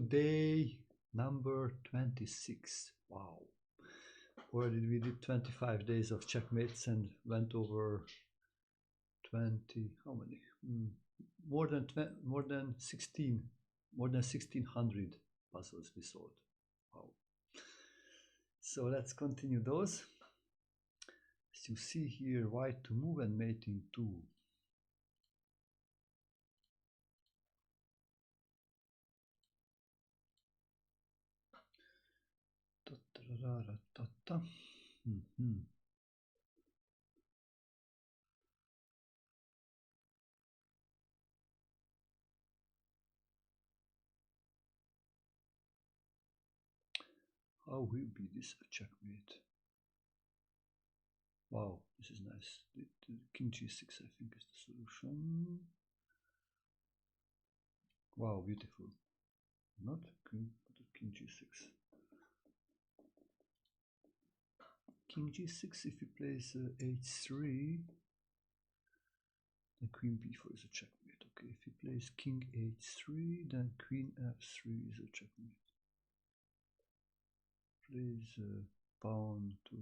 day number 26. Wow. Already we did 25 days of checkmates and went over 20, how many? More than 1600 puzzles we solved. Wow. So let's continue those. As you see here, white to move and mating 2. How will be this a checkmate? Wow, this is nice. The king g6, I think, is the solution. Wow, beautiful. Not king, but king g6. King g6, if he plays h3, then queen b4 is a checkmate. Okay, if he plays king h3, then queen f3 is a checkmate. Plays pawn to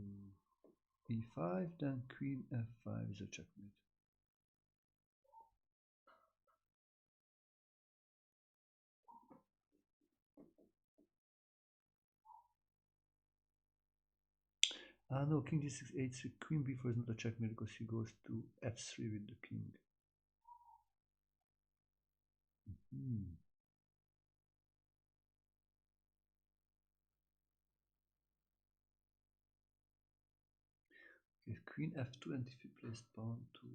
e5, then queen f5 is a checkmate. No, king d6, h3, queen b4 is not a checkmate because he goes to f3 with the king. Okay, queen f2, and if he plays pawn to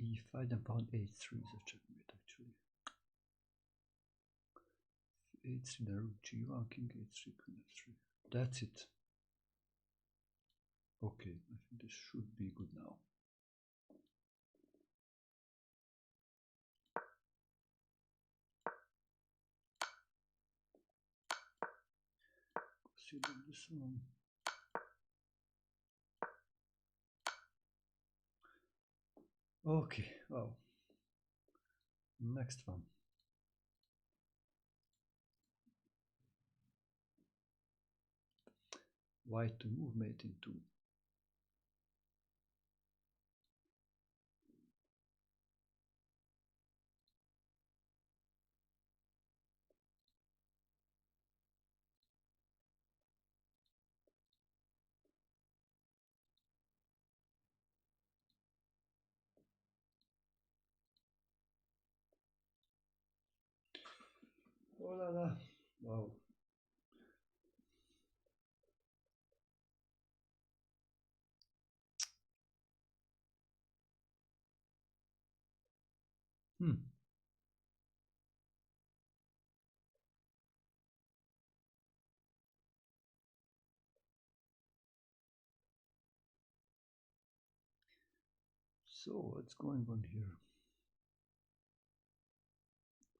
e5, then pawn h3 is a checkmate actually. h3, then rook g1, king h3, queen f3. That's it. Okay, I think this should be good now. Consider this one. Okay, wow. Next one. White to move, mate in 2. Oh la la. Wow. So what's going on here?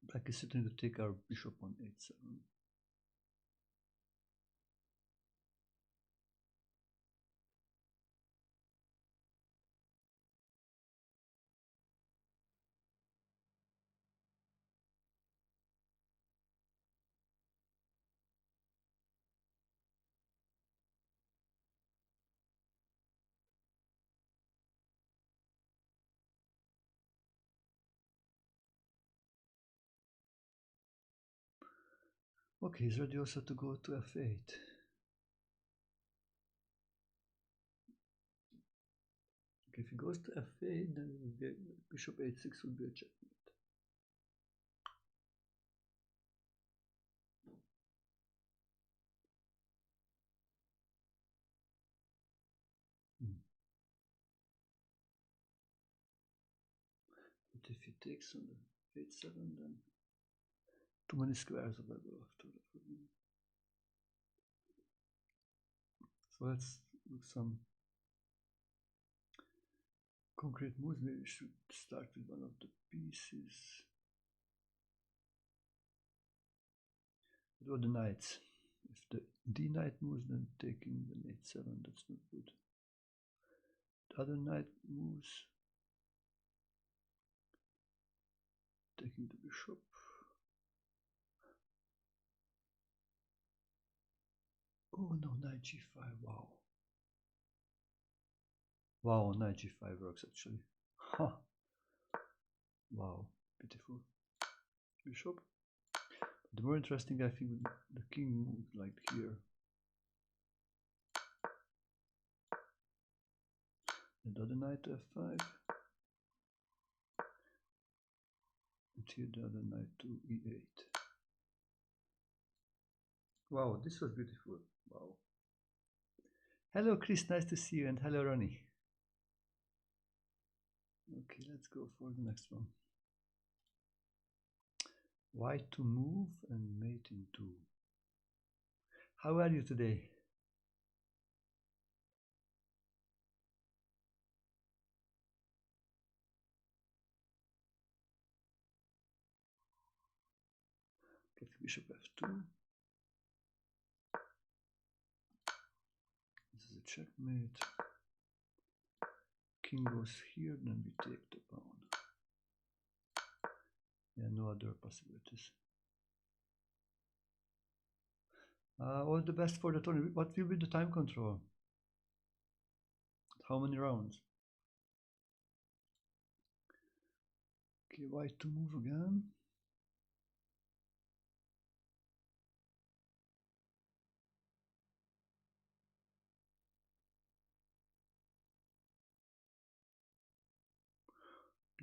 Black is sitting to take our bishop on h7. Okay, he's ready also to go to f8. Okay, if he goes to f8, then it will be bishop h6 would be a checkmate. But if he takes on the h7, then too many squares available after that. So let's look some concrete moves. Maybe we should start with one of the pieces. What about the knights? If the d knight moves, then taking the h7, that's not good. The other knight moves, taking the bishop. Oh no, knight g5, wow. Wow, knight g5 works actually. Huh. Wow, beautiful. Bishop. The more interesting, I think, the king moved like here. And the other knight to f5. And here the other knight to e8. Wow, this was beautiful. Wow. Hello, Chris. Nice to see you. And hello, Ronnie. Okay, let's go for the next one. White to move and mate in 2. How are you today? Get bishop f2. This is a checkmate. King goes here, then we take the pawn. Yeah, no other possibilities. All the best for the tournament. What will be the time control? How many rounds? Okay, white to move again.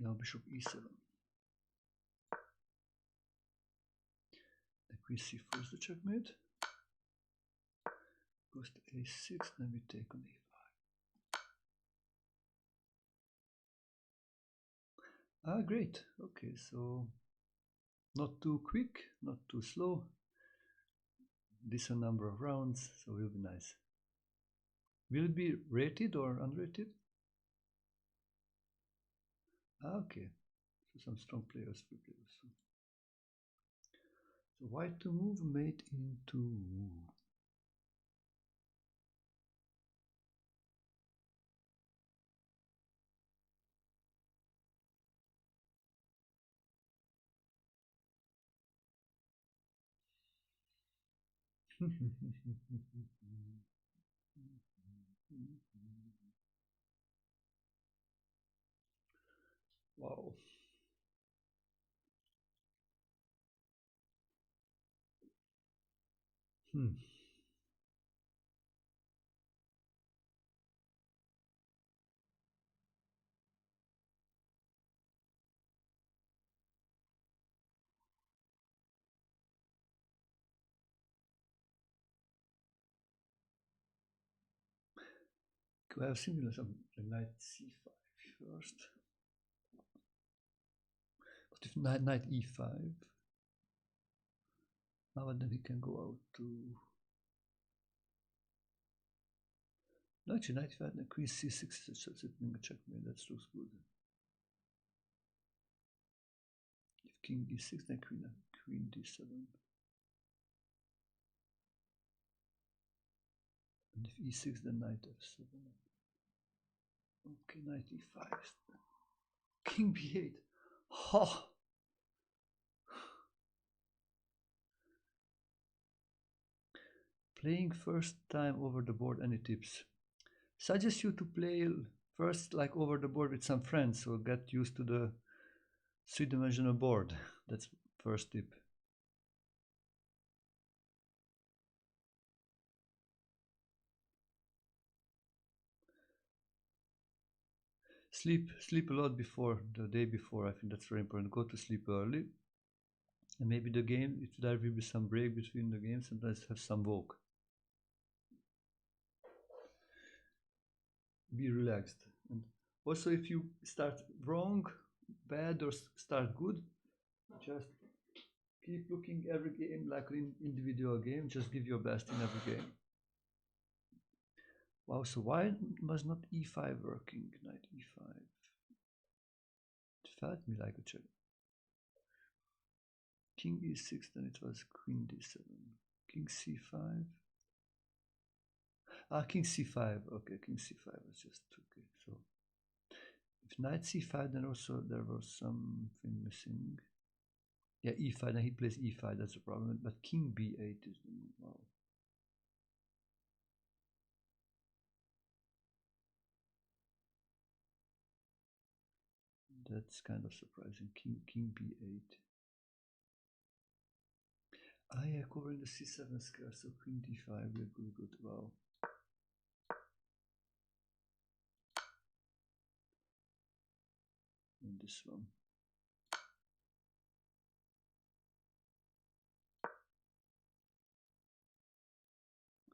Now bishop e7. Then queen c4 is the checkmate. Goes to a6, then we take on a5. Ah, great. Okay, so not too quick, not too slow. Decent number of rounds, so it will be nice. Will it be rated or unrated? Ah, okay. So some strong players will play also. So white to move, mate into. Wow. Hmm. I have seen some knight c5 first. But if knight e5, now and then he can go out to. No, actually, knight e5 and queen c6 is sitting a checkmate. That looks good. If king e6, then queen d7. And if e6, then knight f7. Okay, knight e5. King b8. Ha! Playing first time over the board, any tips? Suggest you to play first like over the board with some friends, so get used to the three-dimensional board. That's first tip. Sleep a lot before the day before. I think that's very important. Go to sleep early, and maybe the game, if there will be some break between the games, sometimes have some walk. Be relaxed. And also, if you start wrong, bad, or start good, just keep looking every game like an individual game. Just give your best in every game. Wow, so why was not e5 working? Knight e5. It felt me like a check. King e6, then it was queen d7. King c5. Ah, king c5. Okay, king c5 was just okay. So if knight c5, then also there was something missing. Yeah, e5. Then he plays e5. That's the problem. But king b8 is wow. That's kind of surprising. King b8. Ah, yeah, covering the c7 square, so queen d5, we're good. Wow. And this one.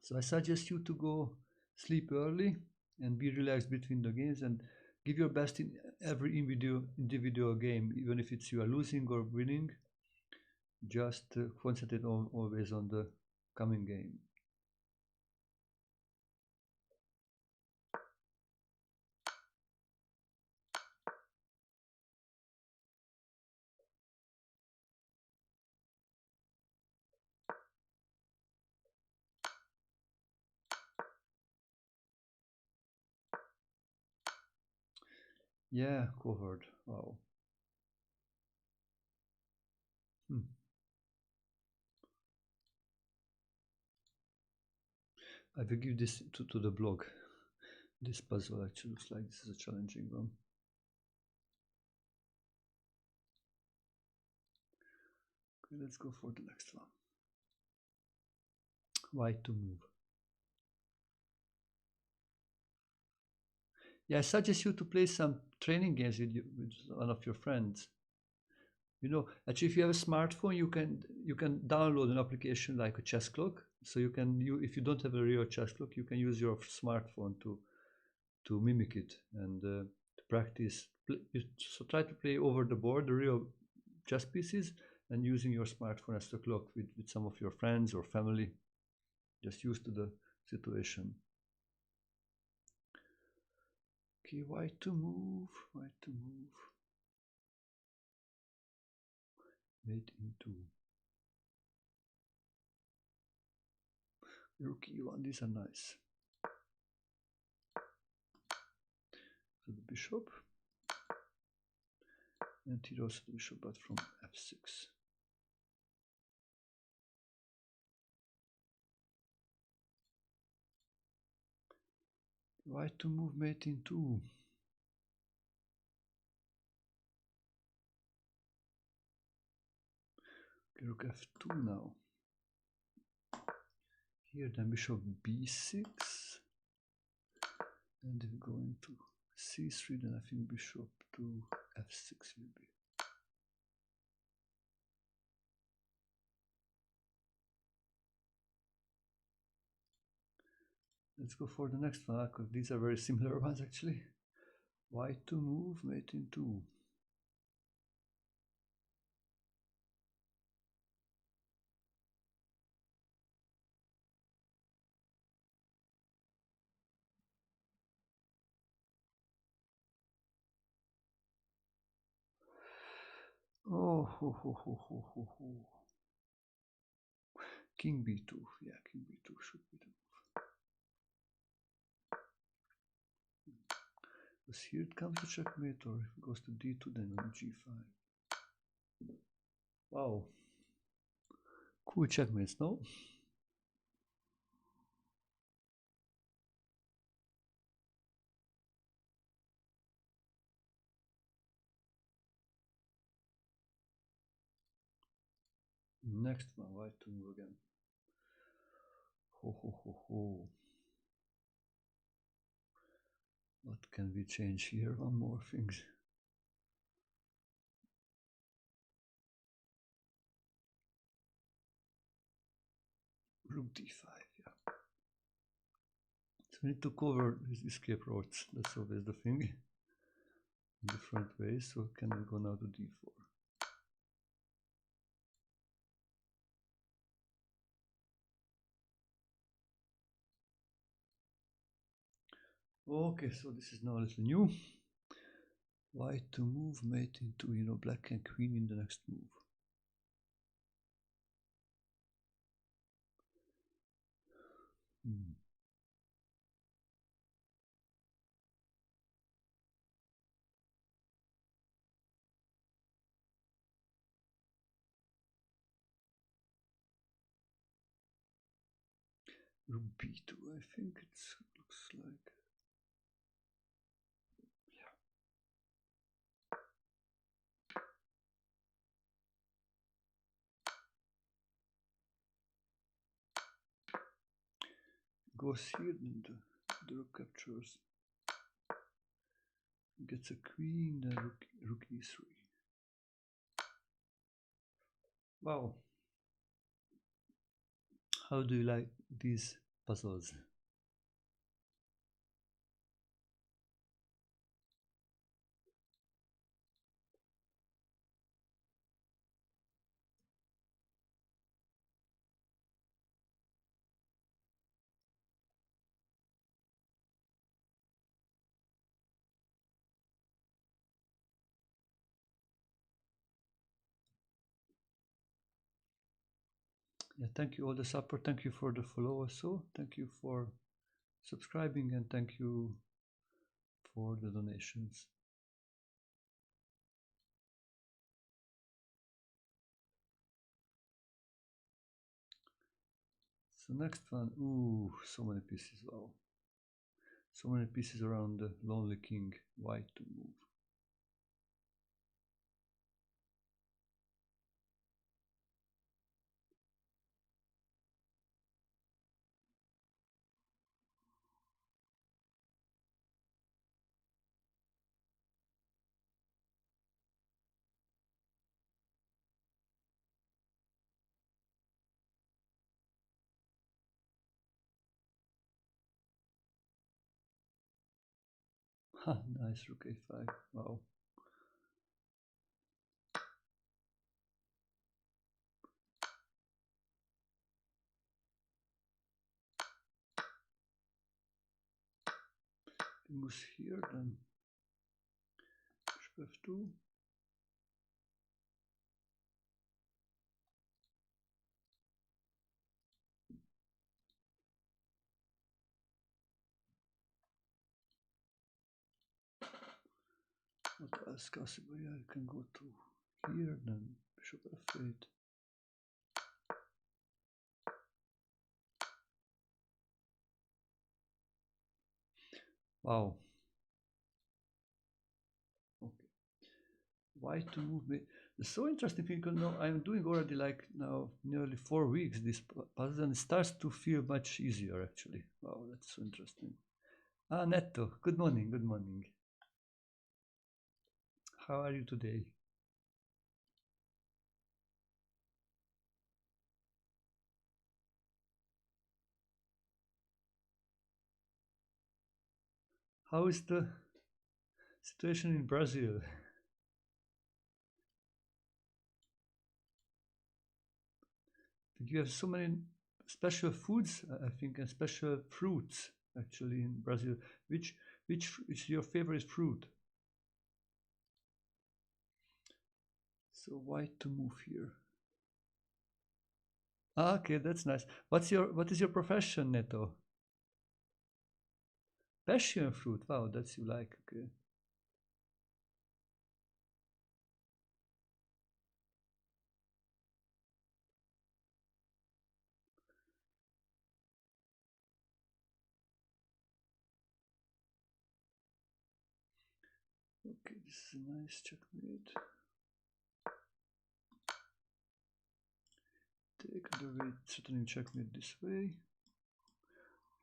So I suggest you to go sleep early and be relaxed between the games and give your best in every individual game, even if it's you are losing or winning. Just concentrate always on the coming game. Yeah, covered. Wow. I will give this to the blog. This puzzle actually looks like this is a challenging one. Okay, let's go for the next one. White to move. Yeah, I suggest you to play some training games with one of your friends. You know, actually, if you have a smartphone, you can download an application like a chess clock. So if you don't have a real chess clock, you can use your smartphone to mimic it and to practice. So try to play over the board the real chess pieces and using your smartphone as the clock with some of your friends or family. Just used to the situation. Okay, white to move, white to move. Mate into rook e1. These are nice. So the bishop, and here also the bishop, but from f6. White to move mate in 2. Okay, rook f2 now. Here then bishop b6. And if we go into c3, then I think bishop to f6 will be. Let's go for the next one, because these are very similar ones actually. White to move, mate in 2. Oh, King b2. Yeah, king b2 should be the move. Because here it comes to checkmate, or if it goes to d2, then on g5. Wow. Cool checkmates, no? Next one, white to move again. Ho. What can we change here? One more thing. Rook d5, yeah. So we need to cover these escape routes. That's always the thing. In different ways. So can we go now to d4? Okay, so this is now a little new. White to move, mate into, black and queen in the next move. Rook b2, I think it looks like. Yeah. goes here, then the rook captures. Gets a queen, then rook e3. Wow. How do you like these puzzles? Yeah, thank you all the support. Thank you for the follow also. Thank you for subscribing, and thank you for the donations. So next one, ooh, so many pieces, wow. So many pieces around the lonely king, white to move. Ha, nice, rook a5, wow. He moves here, then bishop f2. What else possible? Yeah, I can go to here, then bishop f8. Wow. Okay. White to move me. It's so interesting because now I'm doing already like now nearly 4 weeks this puzzle, and it starts to feel much easier actually. Wow, that's so interesting. Ah, Netto, good morning, good morning. How are you today? How is the situation in Brazil? You have so many special foods, I think, and special fruits actually in Brazil. Which is your favorite fruit? So white to move here. Ah, okay, that's nice. What is your profession, Neto? Passion fruit. Wow, that's you like. Okay. Okay, this is a nice checkmate. Take the way, certainly checkmate this way.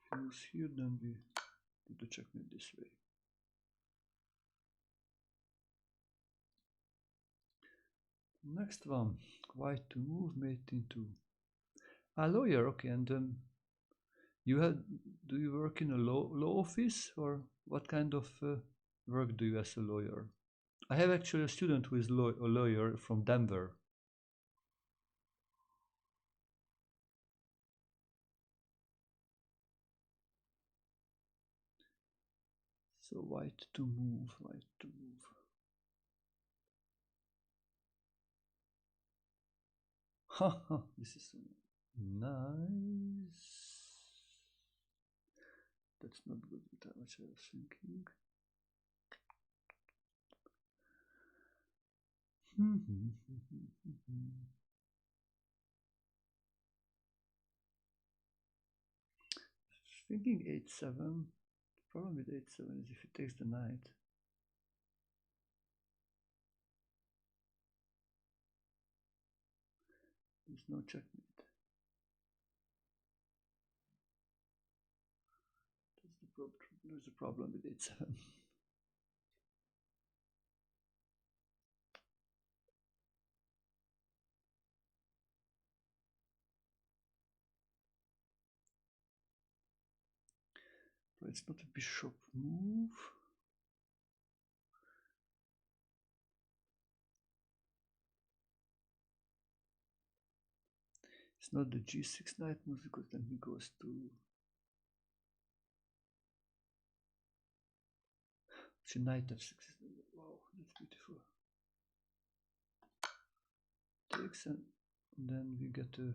If he moves here, then we do the checkmate this way. Next one, white to move, mate into a lawyer. Okay, and do you work in a law office, or what kind of work do you as a lawyer? I have actually a student who is a lawyer from Denver. So white to move, white to move. Haha, this is so nice. That's not good with how much I was thinking. Thinking 8-7. Problem with 8-7 is if he takes the knight. There's no checkmate. there's a problem with 8-7. But it's not a bishop move. It's not the g6 knight move because then he goes to. Actually, knight f6. Wow, that's beautiful. Takes and then we get a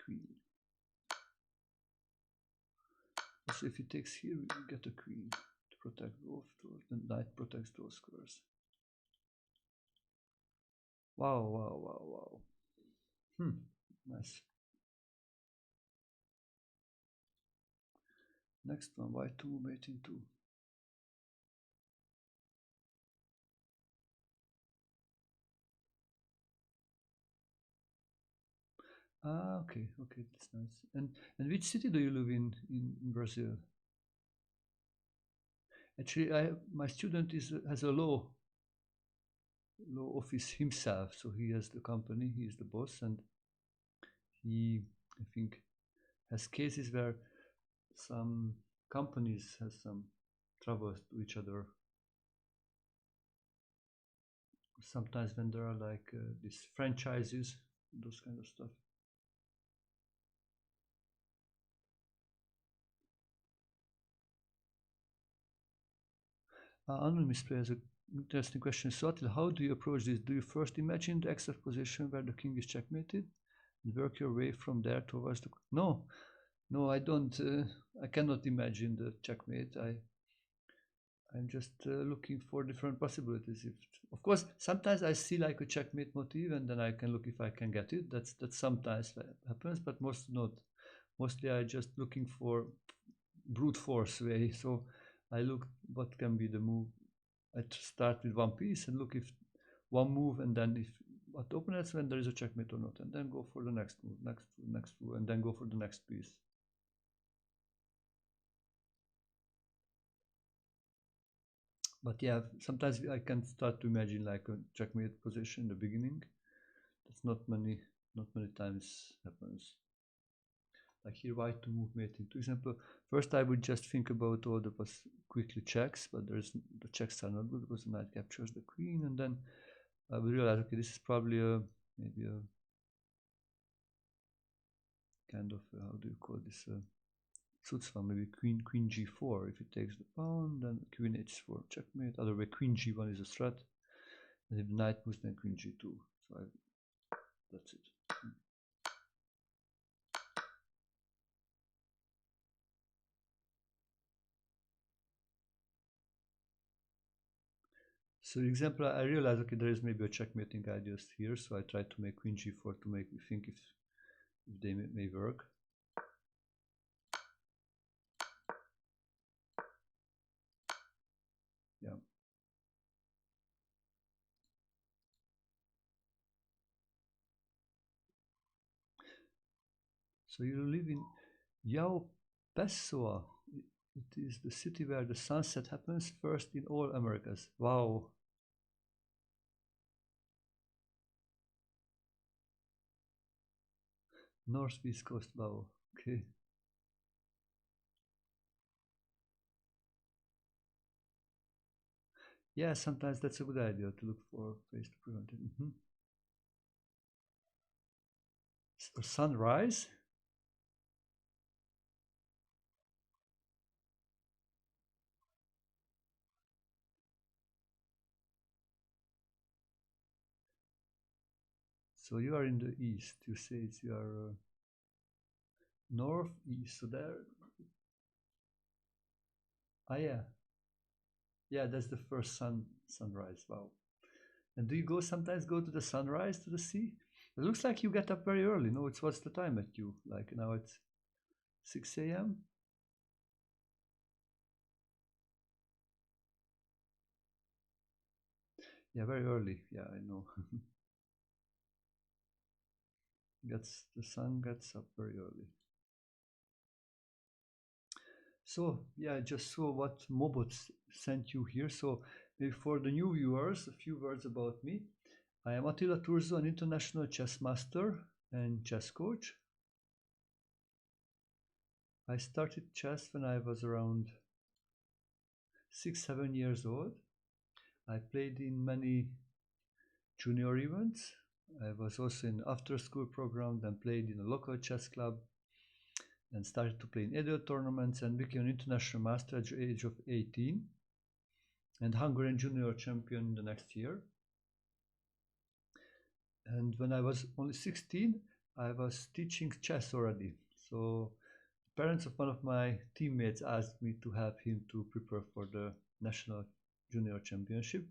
queen. So if he takes here, we get a queen to protect both those. The knight protects those squares. Wow, wow, wow, wow. Nice. Next one, y2, mate in 2. Ah, okay, okay, that's nice. And which city do you live in Brazil? Actually, my student has a law office himself, so he has the company, he is the boss, and he, I think, has cases where some companies has some troubles to each other. Sometimes when there are like these franchises, those kind of stuff. Anonymous player has an interesting question. So, Attila, how do you approach this? Do you first imagine the exact position where the king is checkmated and work your way from there towards the... No, I don't. I cannot imagine the checkmate. I'm just looking for different possibilities. Of course, sometimes I see like a checkmate motif, and then I can look if I can get it. That sometimes happens, but most not. Mostly I just looking for brute force way. So I look what can be the move. I start with one piece and look if one move, and then if what opponents when there is a checkmate or not, and then go for the next move, next move, and then go for the next piece. But yeah, sometimes I can start to imagine like a checkmate position in the beginning. That's not many times happens. Like here, white to move mate into example. First, I would just think about all the quickly checks, but the checks are not good because the knight captures the queen, and then I will realize, okay, this is probably maybe a kind of how do you call this? Suits maybe queen g4. If it takes the pawn, then queen h4 checkmate. Other way, queen g1 is a threat, and if the knight moves, then queen g2. So that's it. So example, I realize, okay, there is maybe a checkmating idea here, so I try to make queen g4 to make me think if they may work. Yeah. So you live in Yao Pessoa. It is the city where the sunset happens first in all Americas. Wow. Northeast Coast, wow. Okay. Yeah, sometimes that's a good idea to look for ways to prevent it. Sunrise? So you are in the east, you say you are northeast, so there. Ah, yeah. Yeah, that's the first sunrise, wow. And do you sometimes go to the sunrise to the sea? It looks like you get up very early. No, what's the time at you? Like now it's 6 a.m.? Yeah, very early. Yeah, I know. The sun gets up very early. So yeah, I just saw what Mobot sent you here. So maybe for the new viewers, a few words about me. I am Attila Turzo, an international chess master and chess coach. I started chess when I was around 6-7 years old. I played in many junior events. I was also in after school program, then played in a local chess club and started to play in adult tournaments and became an international master at the age of 18 and Hungarian junior champion the next year. And when I was only 16, I was teaching chess already. So the parents of one of my teammates asked me to help him to prepare for the national junior championship.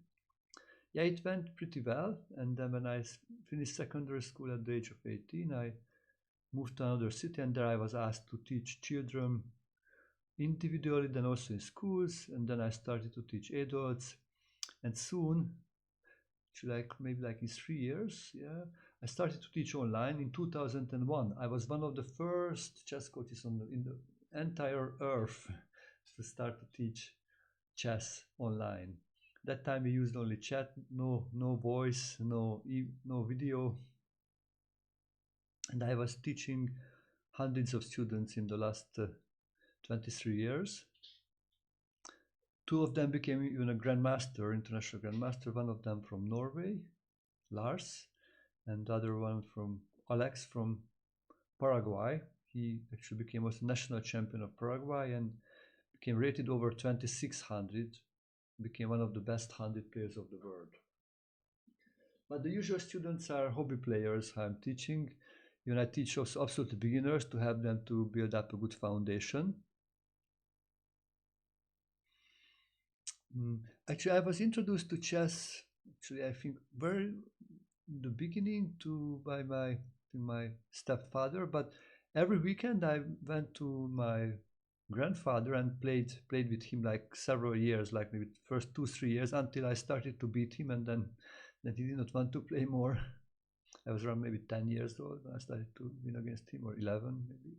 Yeah, it went pretty well. And then when I finished secondary school at the age of 18, I moved to another city, and there I was asked to teach children individually, then also in schools, and then I started to teach adults. And soon, maybe like in 3 years, yeah, I started to teach online in 2001. I was one of the first chess coaches in the entire earth to start to teach chess online. That time we used only chat, no voice, no video, and I was teaching hundreds of students in the last 23 years. Two of them became even a grandmaster, international grandmaster. One of them from Norway, Lars, and the other one from Alex from Paraguay. He actually became also national champion of Paraguay and became rated over 2600. Became one of the best 100 players of the world. But the usual students are hobby players I'm teaching. Even I teach also absolute beginners to help them to build up a good foundation. Actually, I was introduced to chess. Actually, I think very in the beginning by my stepfather. But every weekend I went to my grandfather and played with him like several years, like maybe first 2-3 years, until I started to beat him, and then he did not want to play more. I was around maybe 10 years old when I started to win against him, or 11 maybe.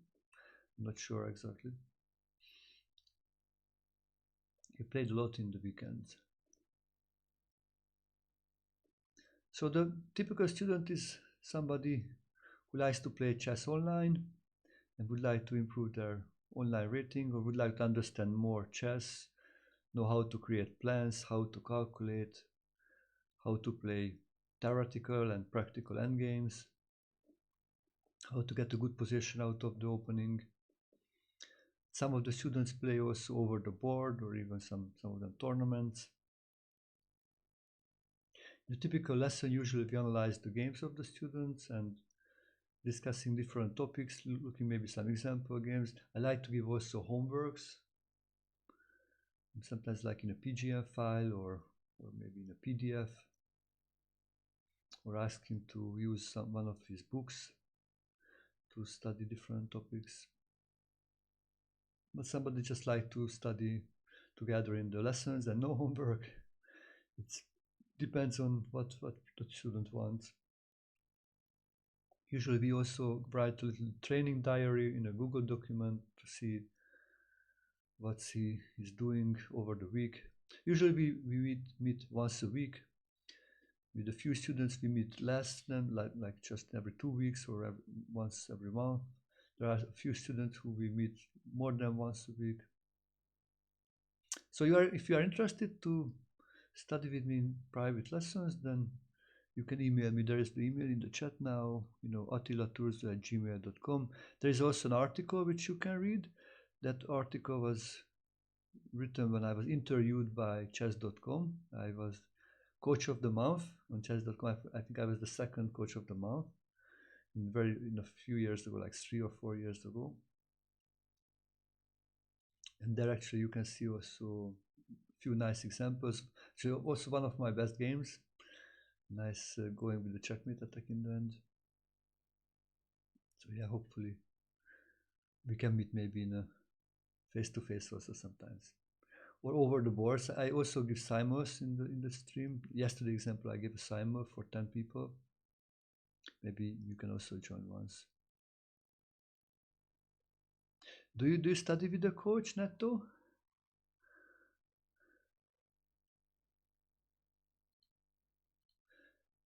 I'm not sure exactly. He played a lot in the weekends. So the typical student is somebody who likes to play chess online and would like to improve their online rating, or would like to understand more chess, know how to create plans, how to calculate, how to play theoretical and practical endgames, how to get a good position out of the opening. Some of the students play also over the board, or even some of them tournaments. In the typical lesson, usually we analyze the games of the students and discussing different topics, looking maybe some example games. I like to give also homeworks, sometimes like in a PGF file or maybe in a PDF, or ask him to use one of his books to study different topics. But somebody just like to study together in the lessons and no homework. It depends on what the student wants. Usually we also write a little training diary in a Google document to see what he is doing over the week. Usually we meet once a week. With a few students we meet less than like just every 2 weeks or once every month. There are a few students who we meet more than once a week. So if you are interested to study with me in private lessons, then you can email me. There is the email in the chat now, attilaturzo@gmail.com. There is also an article which you can read. That article was written when I was interviewed by chess.com. I was coach of the month on chess.com. I think I was the second coach of the month in a few years ago, like 3 or 4 years ago. And there actually you can see also a few nice examples. So also one of my best games. Nice going with the checkmate attack in the end. So yeah, hopefully we can meet maybe in a face-to-face also sometimes, or over the boards. I also give simuls in the stream. Yesterday example, I gave a simul for 10 people. Maybe you can also join once. Do you study with the coach, Netto?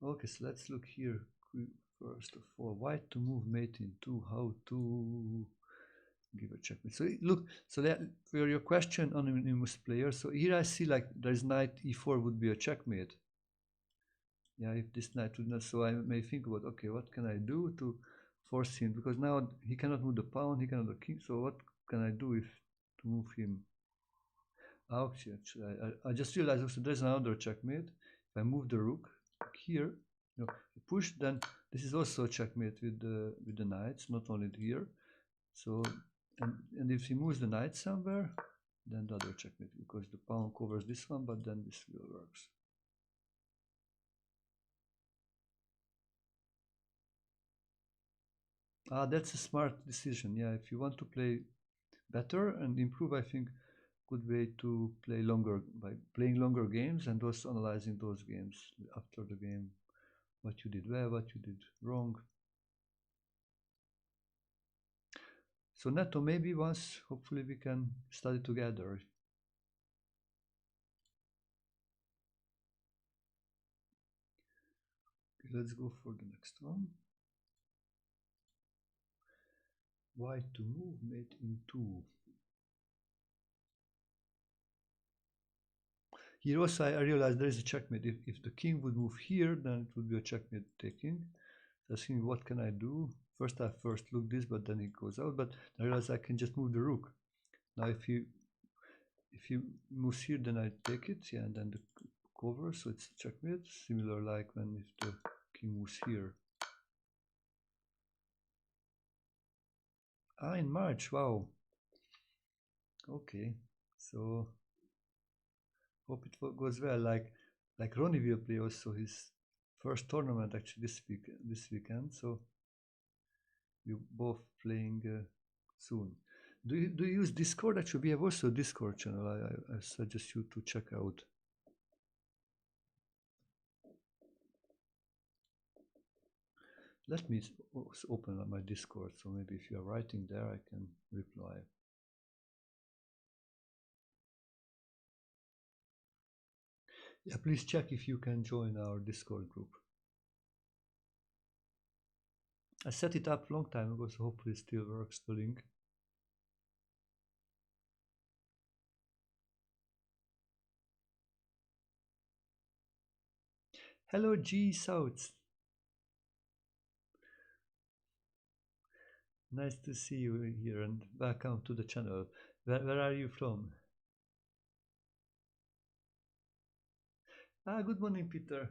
Okay, so let's look here. First of all, white to move mate in two. How to give a checkmate. So look, so that for your question, anonymous player. So here I see like there's knight e4 would be a checkmate. Yeah, if this knight would not, so I may think about, okay, what can I do to force him? Because now he cannot move the pawn, he cannot the king. So what can I do if to move him? Actually, I just realized also there's another checkmate. If I move the rook here, push, then this is also a checkmate with the knights, not only here. So and if he moves the knight somewhere, then the other checkmate, because the pawn covers this one, but then this will works. That's a smart decision. Yeah, if you want to play better and improve, I think good way to play longer by playing longer games and also analyzing those games after the game, what you did well, what you did wrong. So Neto, maybe once, hopefully we can study together. Okay, let's go for the next one. White to move mate in two. Here also I realized there is a checkmate. If the king would move here, then it would be a checkmate taking. So I was thinking, what can I do? First I look this, but then it goes out. But I realized I can just move the rook. Now if he moves here, then I take it, yeah, and then the cover, so it's checkmate. Similar like when if the king moves here. In March, wow. Okay, so hope it goes well. Like Ronnie will play also his first tournament actually this weekend. So we're both playing soon. Do you use Discord? Actually, we have also a Discord channel. I suggest you to check out. Let me open up my Discord. So maybe if you are writing there, I can reply. Yeah, please check if you can join our Discord group. I set it up a long time ago, so hopefully it still works, the link. Hello G South. Nice to see you here and welcome to the channel. Where are you from? Good morning, Peter.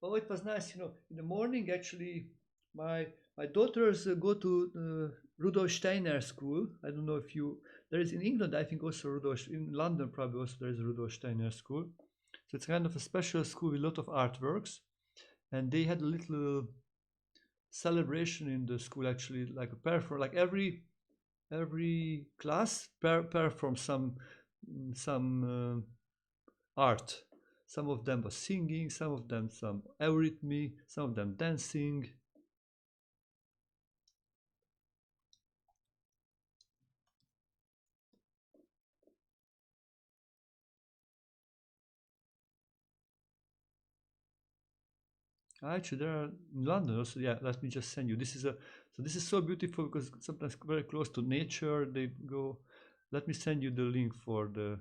Oh, it was nice, in the morning actually my daughters go to Rudolf Steiner School. I don't know if there is in England, I think also in London probably also there is a Rudolf Steiner School. So it's kind of a special school with a lot of artworks. And they had a little celebration in the school actually, like a perform, like every class perform some art. Some of them was singing, some of them some eurythmy, some of them dancing. Actually, there are in London also. Yeah, let me just send you. This is so beautiful because sometimes very close to nature. They go. Let me send you the link for the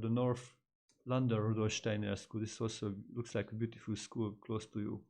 North London Rudolf Steiner School. This also looks like a beautiful school close to you.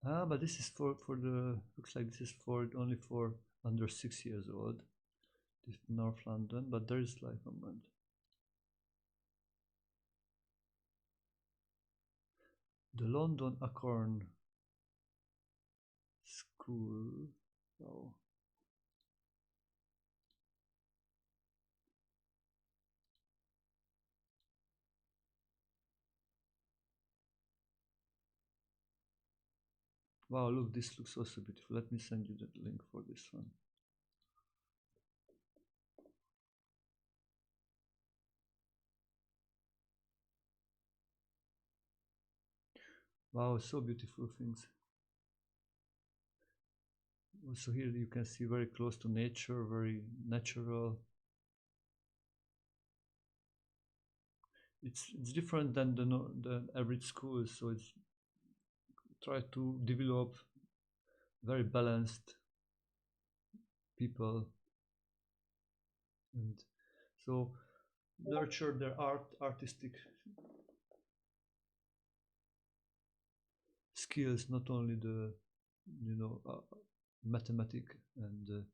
But this is for the looks like this is for only for under 6 years old. This North London, but there is like a moment. The London Acorn School. Oh. Wow, look, this looks also beautiful. Let me send you the link for this one. Wow, so beautiful things. Also here you can see very close to nature, very natural. It's different than the average school, so it's try to develop very balanced people, and so nurture their artistic skills, not only the mathematic and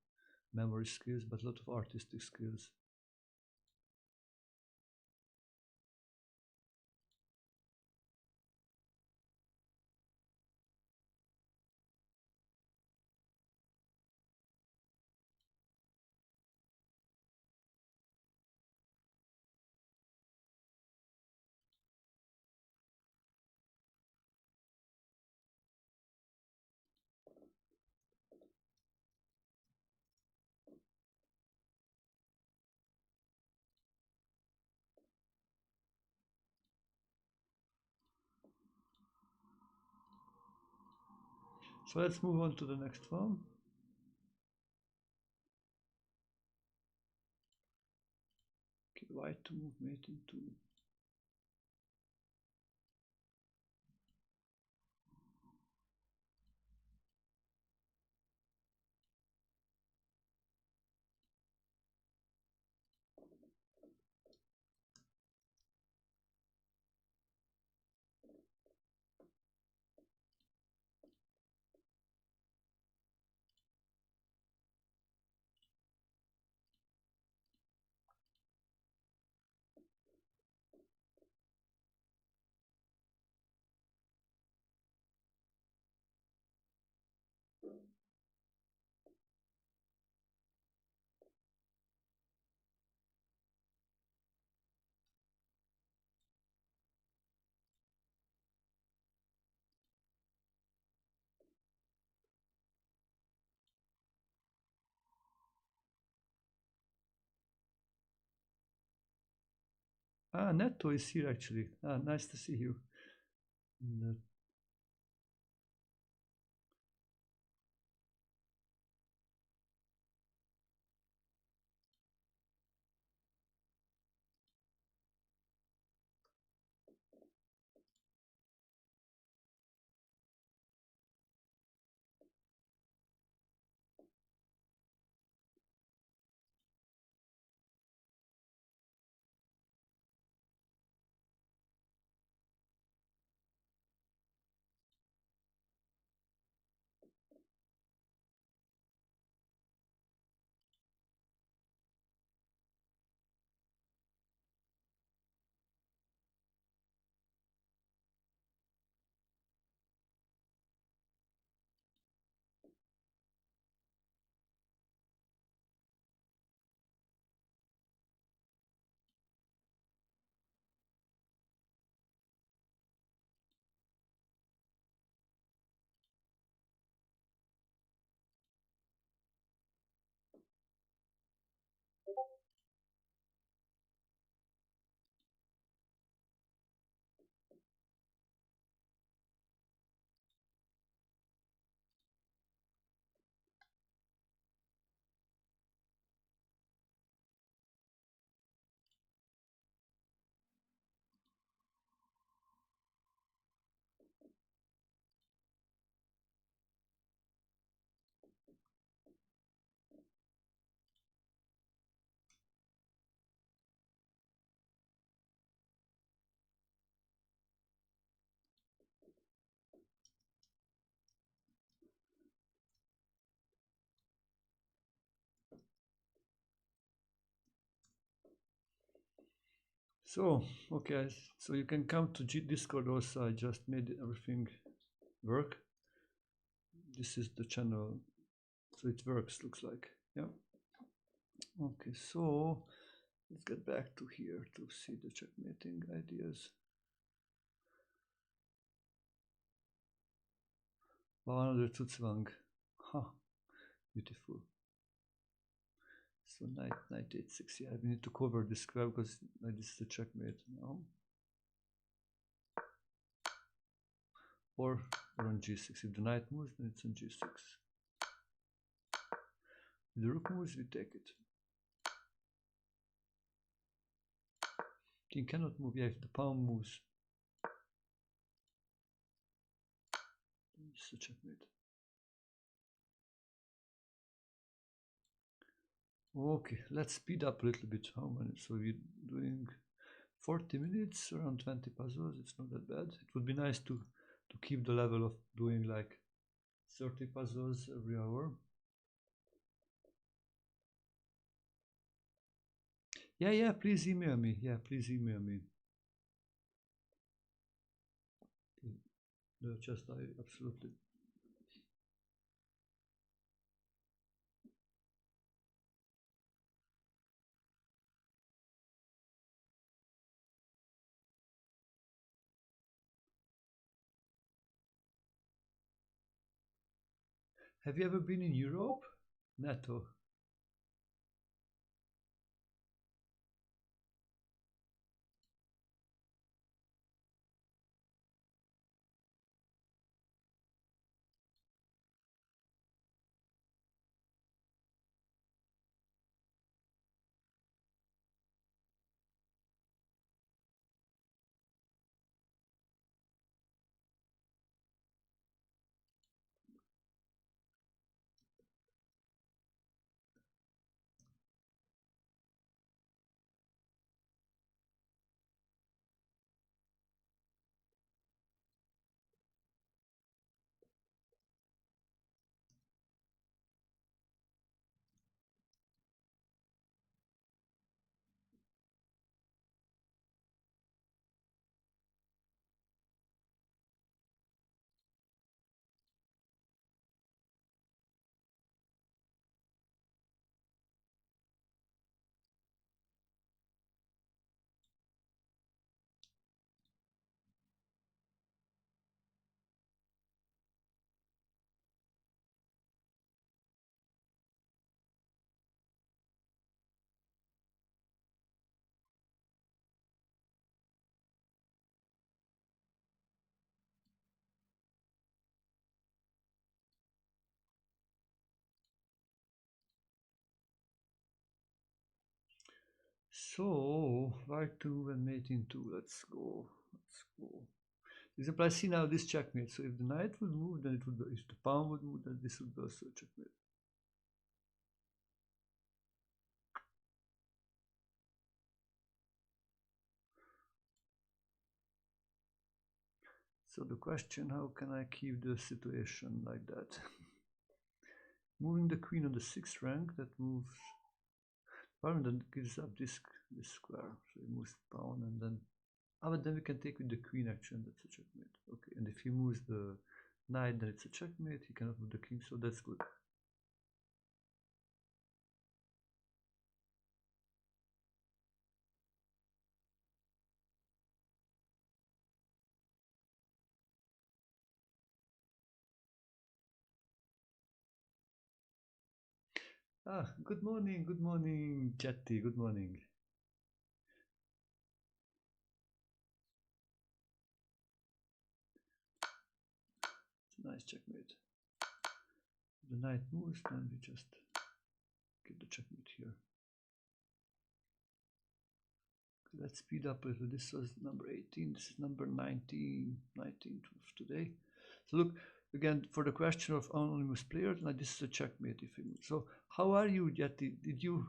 memory skills, but a lot of artistic skills. So let's move on to the next one. Okay, white to move mate into. Ah, Netto is here actually. Ah, nice to see you. So, okay, so you can come to Discord also. I just made everything work. This is the channel, so it works, looks like. Yeah. Okay, so let's get back to here to see the checkmating ideas. Wow, another Tutswang. Huh, beautiful. So knight 8-6. Yeah, we need to cover this square because this is the checkmate now. Or on g6. If the knight moves, then it's on g6. If the rook moves, we take it. King cannot move. Yeah, if the pawn moves, it's a checkmate. Okay, let's speed up a little bit. How many? So we're doing 40 minutes, around 20 puzzles. It's not that bad. It would be nice to keep the level of doing like 30 puzzles every hour. Yeah, please email me. Yeah, please email me. Just I absolutely. Have you ever been in Europe? NATO. So, right 2 and mating 2. Let's go. Let's go. Example, I see now this checkmate. So if the knight would move, then it would be, if the pawn would move, then this would be also a checkmate. So the question, how can I keep the situation like that? Moving the queen on the 6th rank, that moves pawn, then gives up this square. So he moves the pawn and then but then we can take with the queen action, that's a checkmate. Okay, and if he moves the knight, then it's a checkmate. He cannot move the king, so that's good. Good morning, Chatty, good morning. It's a nice checkmate. The knight moves, then we just get the checkmate here. Let's speed up a little. This was number 18. This is number 19 of today. So look, again, for the question of anonymous players, now this is a checkmate. So how are you, Yeti? Did you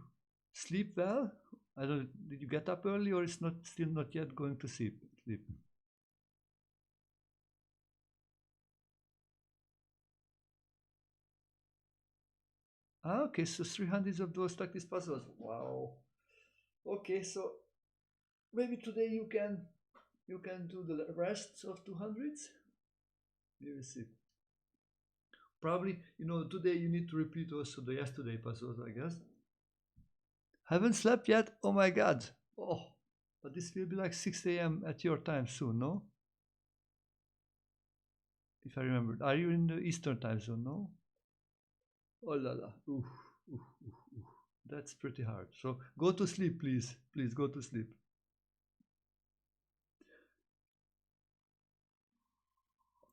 sleep well? I don't. Did you get up early, or it's still not yet going to sleep? Ah, okay, so 300 of those practice puzzles. Wow. Okay, so. Okay, so maybe today you can do the rest of 200s. We will see. Probably, today you need to repeat also the yesterday puzzles, I guess. Haven't slept yet? Oh my god. Oh, but this will be like 6 a.m. at your time soon, no? If I remember. Are you in the Eastern time zone, no? Oh la la. Oof, oof, oof, oof. That's pretty hard. So go to sleep, please. Please go to sleep.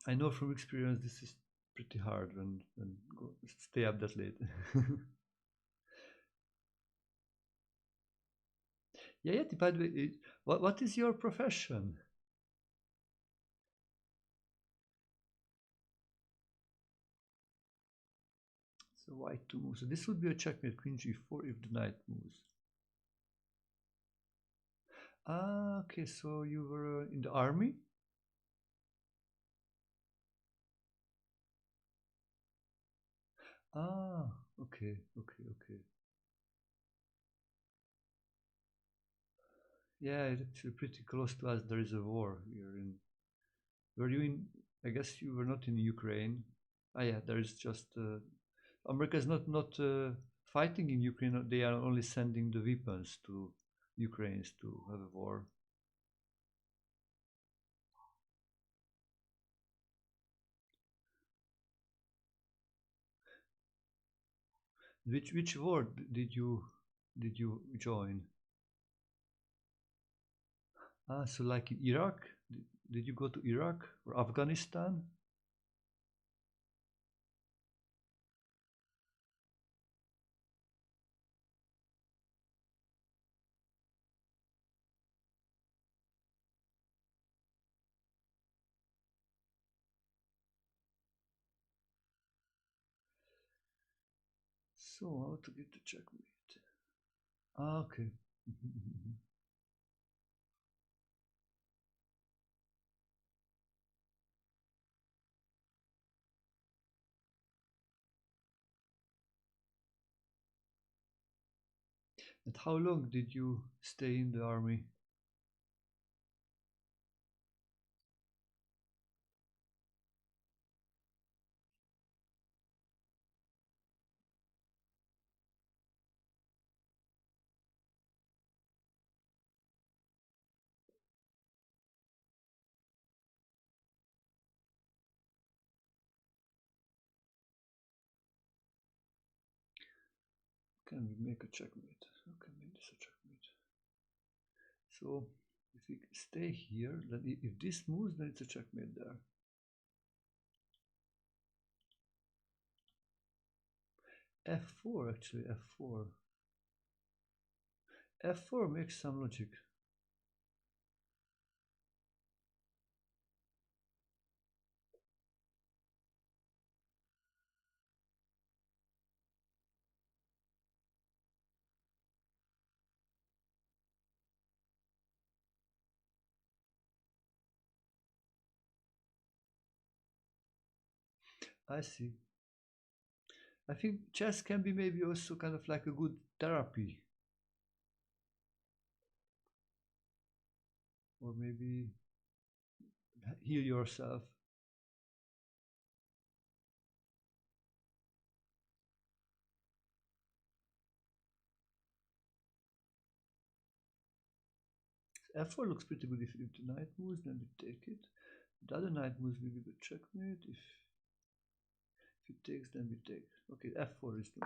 I know from experience this is pretty hard when stay up that late. Yeah, yeah. By the way, what is your profession? So white to move. So this would be a checkmate, queen g4 if the knight moves. Ah, okay. So you were in the army? Ah, okay, okay, okay. Yeah, it's actually pretty close to us. There is a war here in. Were you in? I guess you were not in Ukraine. Ah, yeah. There is just America is not fighting in Ukraine. They are only sending the weapons to Ukrainians to have a war. Which war did you join? Ah, so like in Iraq? Did you go to Iraq or Afghanistan? So how to get the checkmate? Ah, okay. And how long did you stay in the army? Can we make a checkmate? How can we make this a checkmate? So if we stay here, then if this moves, then it's a checkmate there. F4 actually, F4. F4 makes some logic. I see. I think chess can be maybe also kind of like a good therapy. Or maybe heal yourself. F4 looks pretty good if the knight moves, then we take it. The other knight moves, we give a checkmate. If it takes, then we take. Okay, F4 is the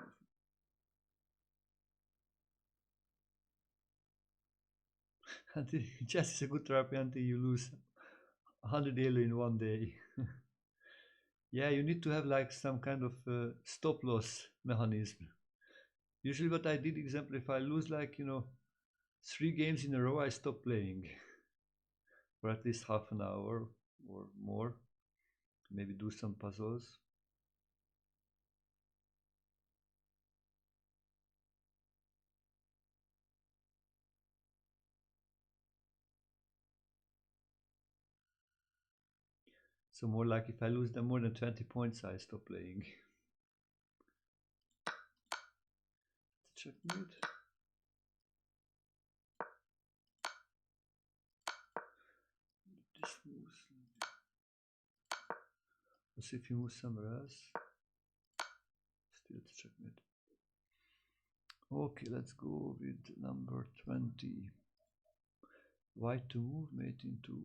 move. Chess is a good therapy until you lose 100 elo in one day. Yeah, you need to have like some kind of stop loss mechanism. Usually, what I did, example, if I lose like 3 games in a row, I stop playing for at least half an hour or more. Maybe do some puzzles. So more like if I lose them more than 20 points, I stop playing. Checkmate. Let's see if he moves somewhere else. Still it's checkmate. Okay, let's go with number 20. White to move, mate into.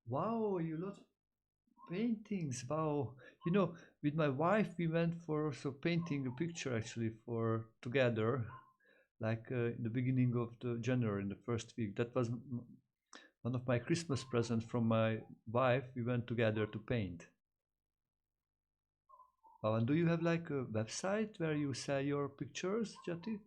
Wow, you love paintings. Wow. You know, with my wife, we went for also painting a picture actually for together, like in the beginning of the January, in the first week. That was one of my Christmas presents from my wife. We went together to paint. Wow, and do you have like a website where you sell your pictures, Jati?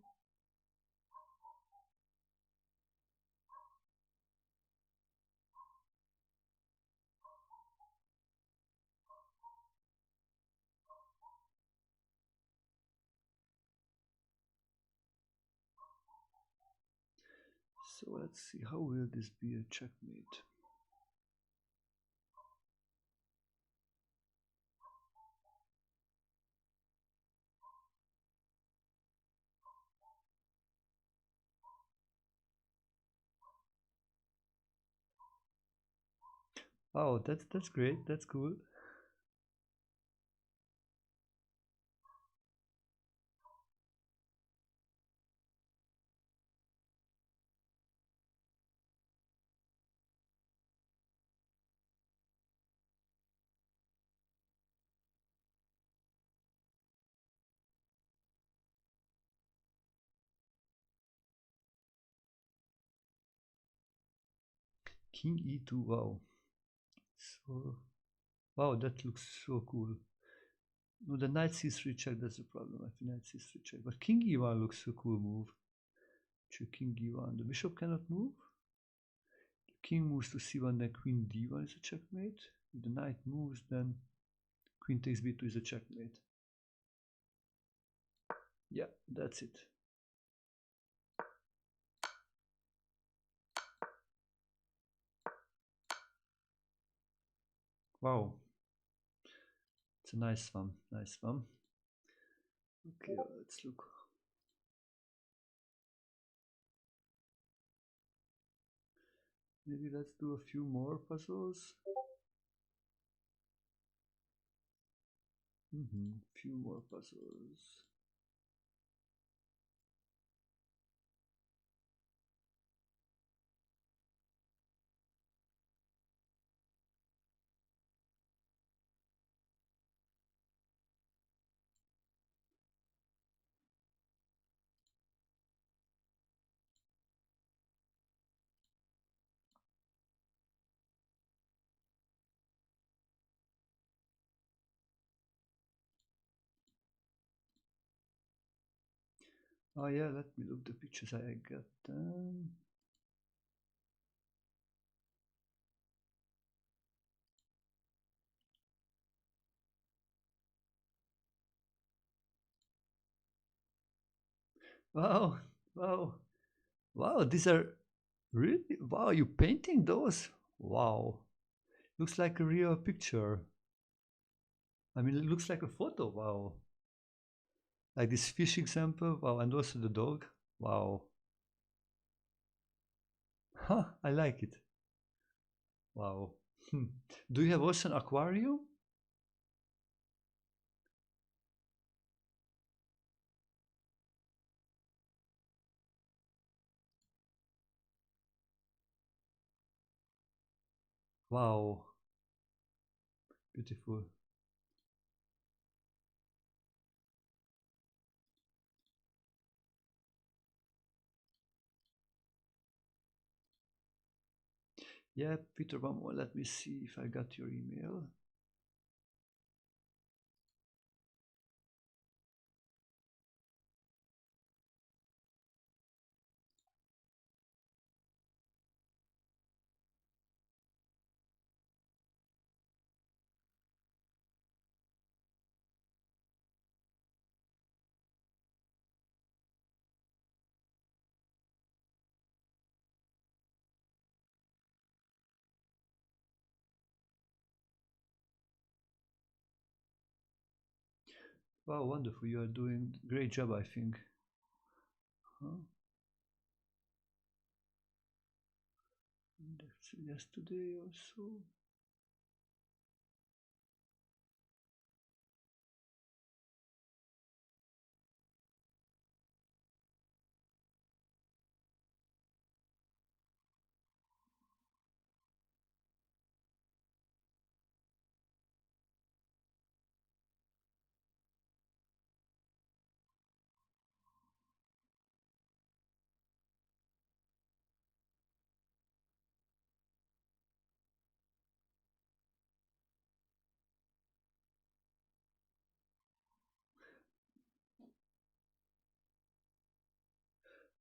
So let's see, how will this be a checkmate? Wow, that's great. That's cool. King e2. Wow. So wow, that looks so cool. No, the knight c3 check. That's the problem. I think knight c3 check. But king e1 looks a cool move. Check king e1. The bishop cannot move. The king moves to c1. Then queen d1 is a checkmate. If the knight moves, then queen takes b2 is a checkmate. Yeah, that's it. Wow. It's a nice one. Nice one. Okay, let's look. Maybe let's do a few more puzzles. Few more puzzles. Oh yeah, let me look the pictures I got. Wow, wow, wow, these are really, wow, you painting those? Wow, looks like a real picture. I mean, it looks like a photo, wow. Like this fish example, wow, and also the dog, wow. Huh, I like it. Wow. Do you have also an aquarium? Wow, beautiful. Yeah, Peter, one more. Let me see if I got your email. Wow, wonderful. You are doing great job, I think. Huh? That's yesterday also.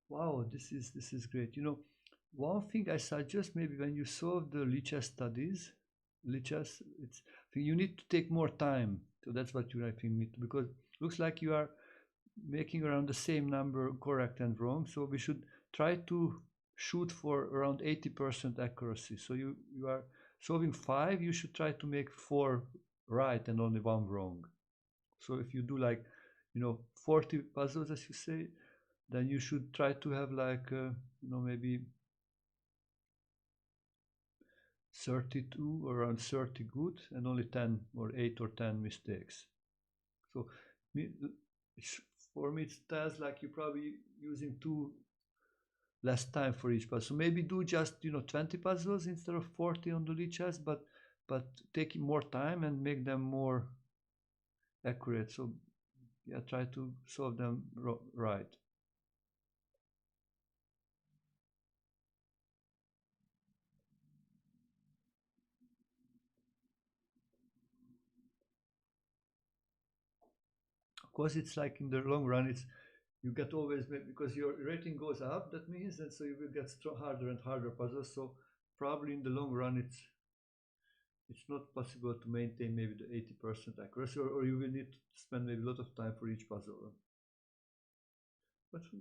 Wow, this is great. One thing I suggest maybe when you solve the Lichess studies, Lichess, I think you need to take more time. So that's what you I think need to, because looks like you are making around the same number correct and wrong. So we should try to shoot for around 80% accuracy. So you are solving five, you should try to make four right and only one wrong. So if you do like 40 puzzles as you say, then you should try to have like maybe 32 or around 30 good and only 10 or 8 or 10 mistakes. So for me it tells like you're probably using too less time for each puzzle. So maybe do just 20 puzzles instead of 40 on the lead chess, but take more time and make them more accurate. So yeah, try to solve them right. Of course, it's like in the long run, it's you get always because your rating goes up. That means, and so you will get harder and harder puzzles. So probably in the long run, it's not possible to maintain maybe the 80% accuracy, or you will need to spend maybe a lot of time for each puzzle.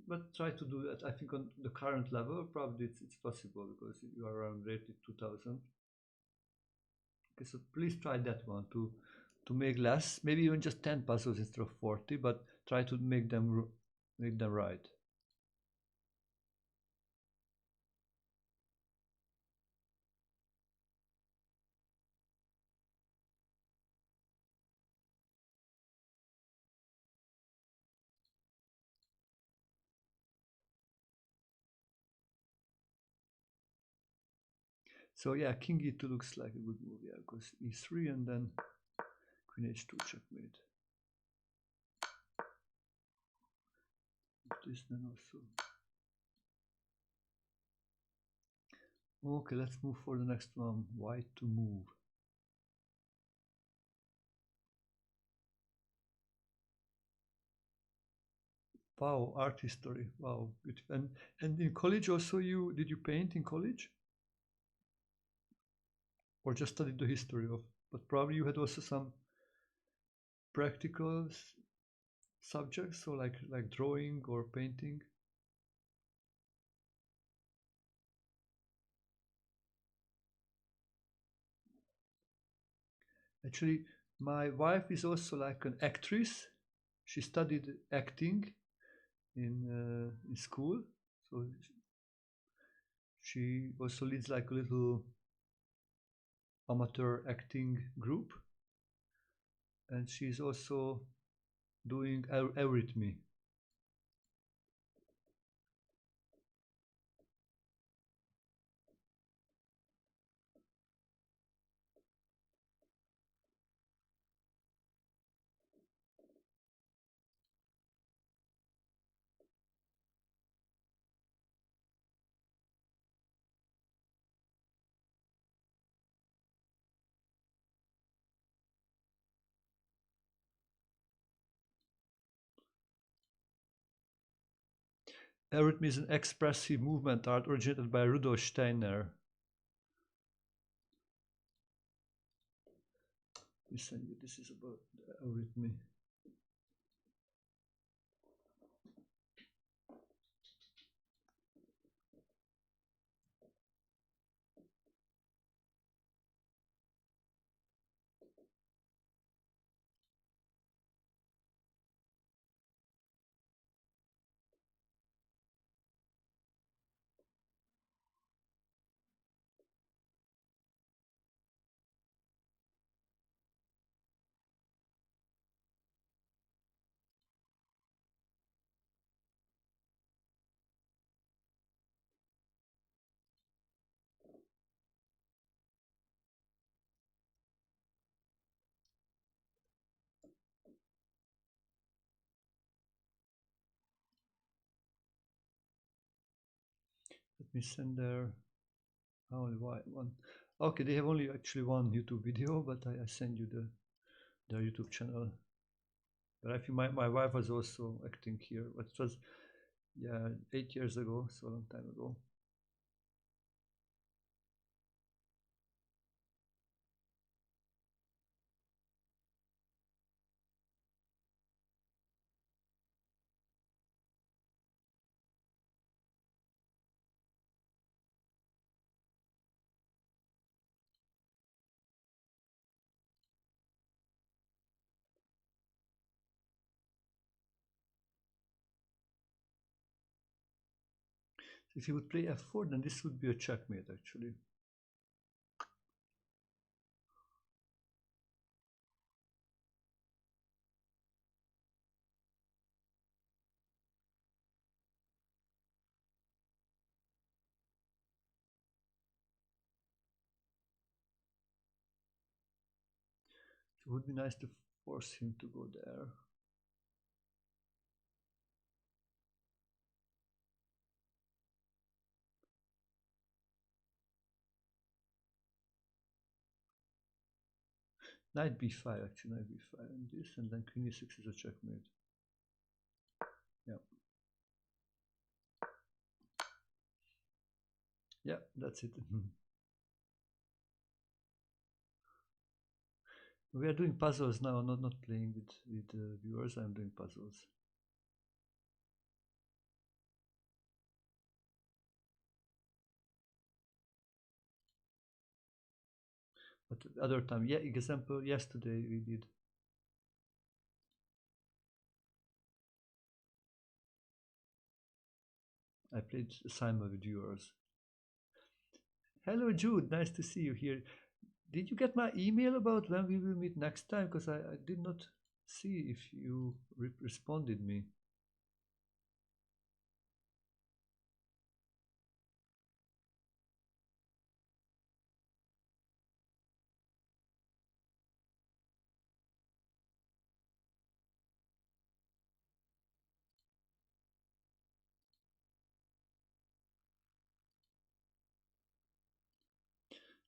But try to do that. I think on the current level, probably it's possible because you are around rated 2000. Okay, so please try that one to make less, maybe even just 10 puzzles instead of 40, but try to make them right. So yeah, King E2 looks like a good move. Yeah, because E3 and then Queen H2 checkmate. This then also. Okay, let's move for the next one. White to move. Wow, art history. Wow, beautiful. And in college also did you paint in college? Or just studied the history of? But probably you had also some practical subjects, so like drawing or painting. Actually, my wife is also like an actress. she studied acting in school, so she also leads like a little amateur acting group, and she's also doing eurythmy. Eurythmy is an expressive movement art originated by Rudolf Steiner. Listen, this is about eurythmy. Let me send their only one. Okay, they have only actually one YouTube video, but I send you their YouTube channel. But I think my wife was also acting here, but it was 8 years ago, so a long time ago. So if you would play f4, then this would be a checkmate actually. So it would be nice to force him to go there. Knight b5, actually, knight b5 and this, and then queen e6 is a checkmate. Yeah. Yeah, that's it. We are doing puzzles now, not playing with viewers. I'm doing puzzles. But other time, yeah, example, yesterday we did. I played Simon with viewers. Hello Jude, nice to see you here. Did you get my email about when we will meet next time? Because I did not see if you responded me.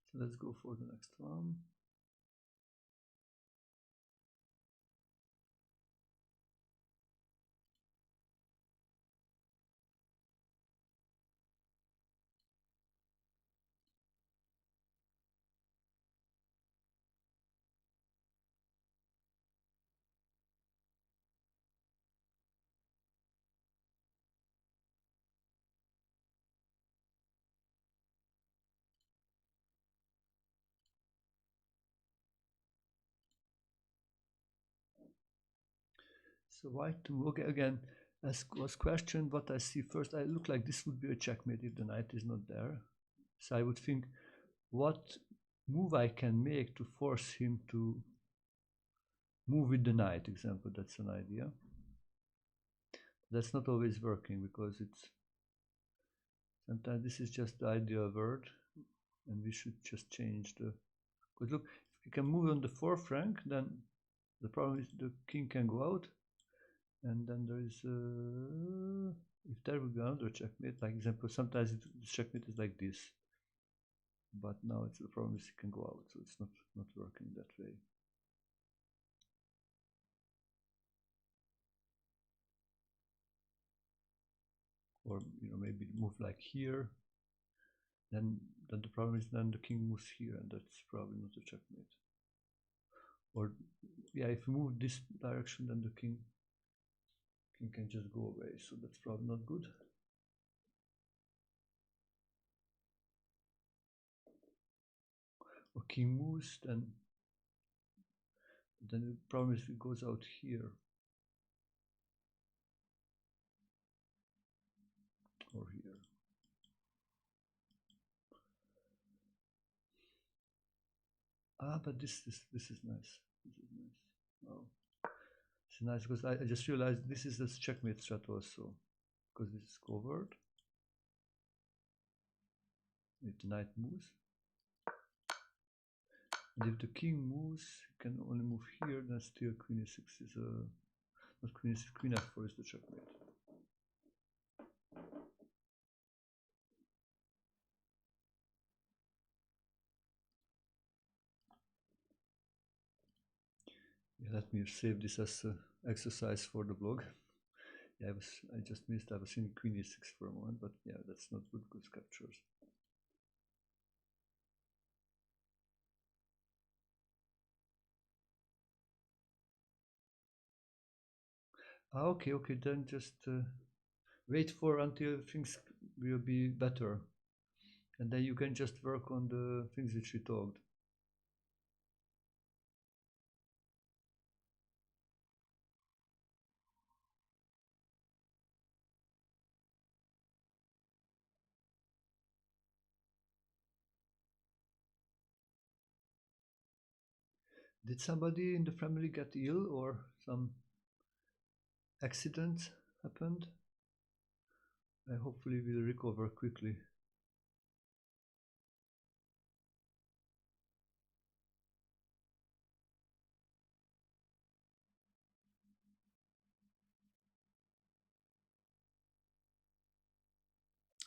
So let's go for the next one. So white to move. Okay, again, as was questioned, what I see first, I look like this would be a checkmate if the knight is not there. So I would think, what move I can make to force him to move with the knight, example, that's an idea. That's not always working because it's sometimes this is just the ideal word and we should just change the, because look, if we can move on the fourth rank, then the problem is the king can go out and then there is if there will be another checkmate, like example, sometimes the checkmate is like this, but now it's the problem is it can go out, so it's not working that way. Or maybe move like here, then the problem is then the king moves here, and that's probably not a checkmate. Or yeah, if you move this direction, then the king can just go away, so that's probably not good. Or king moves, then the problem is it goes out here. Or here. But this is nice. This is nice. Wow. It's nice because I just realized this is this checkmate strat also, because this is covered. If the knight moves, and if the king moves, you can only move here. Then still queen e6 is not queen e6, queen f4 is the checkmate. Yeah, let me save this as an exercise for the blog. Yeah, I just missed. I was in queen e6 for a moment, but yeah, that's not good captures. Okay, then just wait for until things will be better, and then you can just work on the things that she talked. Did somebody in the family get ill or some accident happened? I hopefully will recover quickly.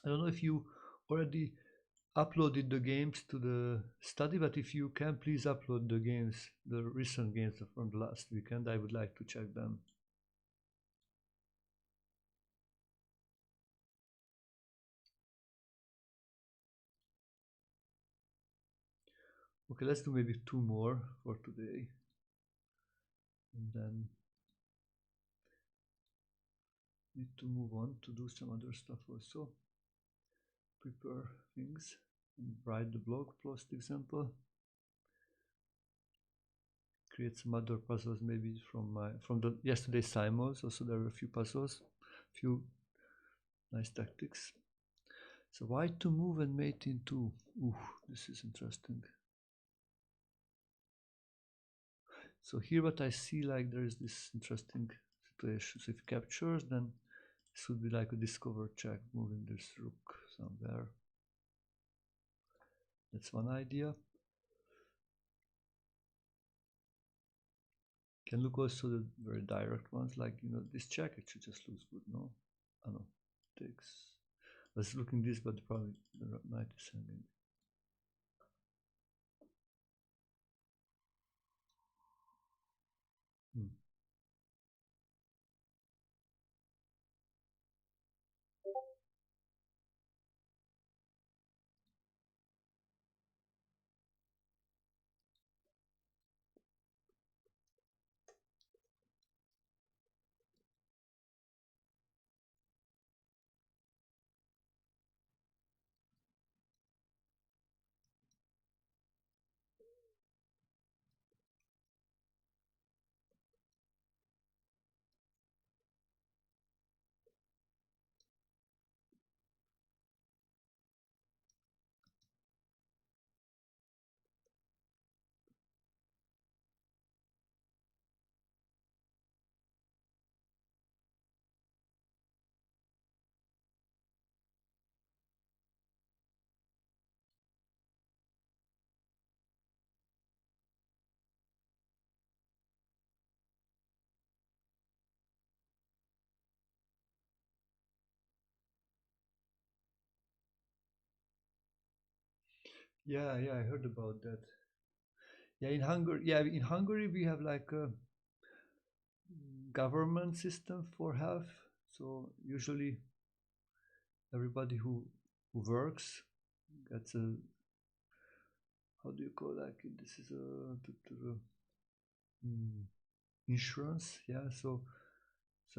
I don't know if you already uploaded the games to the study, but if you can, please upload the games, the recent games from the last weekend. I would like to check them. Okay, let's do maybe 2 more for today. And then need to move on to do some other stuff also. Prepare things and write the blog post example. Create some other puzzles maybe from the yesterday's Simons. Also there were a few puzzles, few nice tactics. So white to move and mate in 2. Ooh, this is interesting. So here what I see, like there is this interesting situation. So if it captures, then this would be like a discover check, moving this rook somewhere. That's one idea. Can look also the very direct ones, like this check actually just looks good, no? Oh no, takes. Let's look in this, but probably the knight is hanging. Yeah, yeah, I heard about that. Yeah, in Hungary we have like a government system for health. So usually everybody who works gets a, how do you call like it? This is a mm, insurance. Yeah, so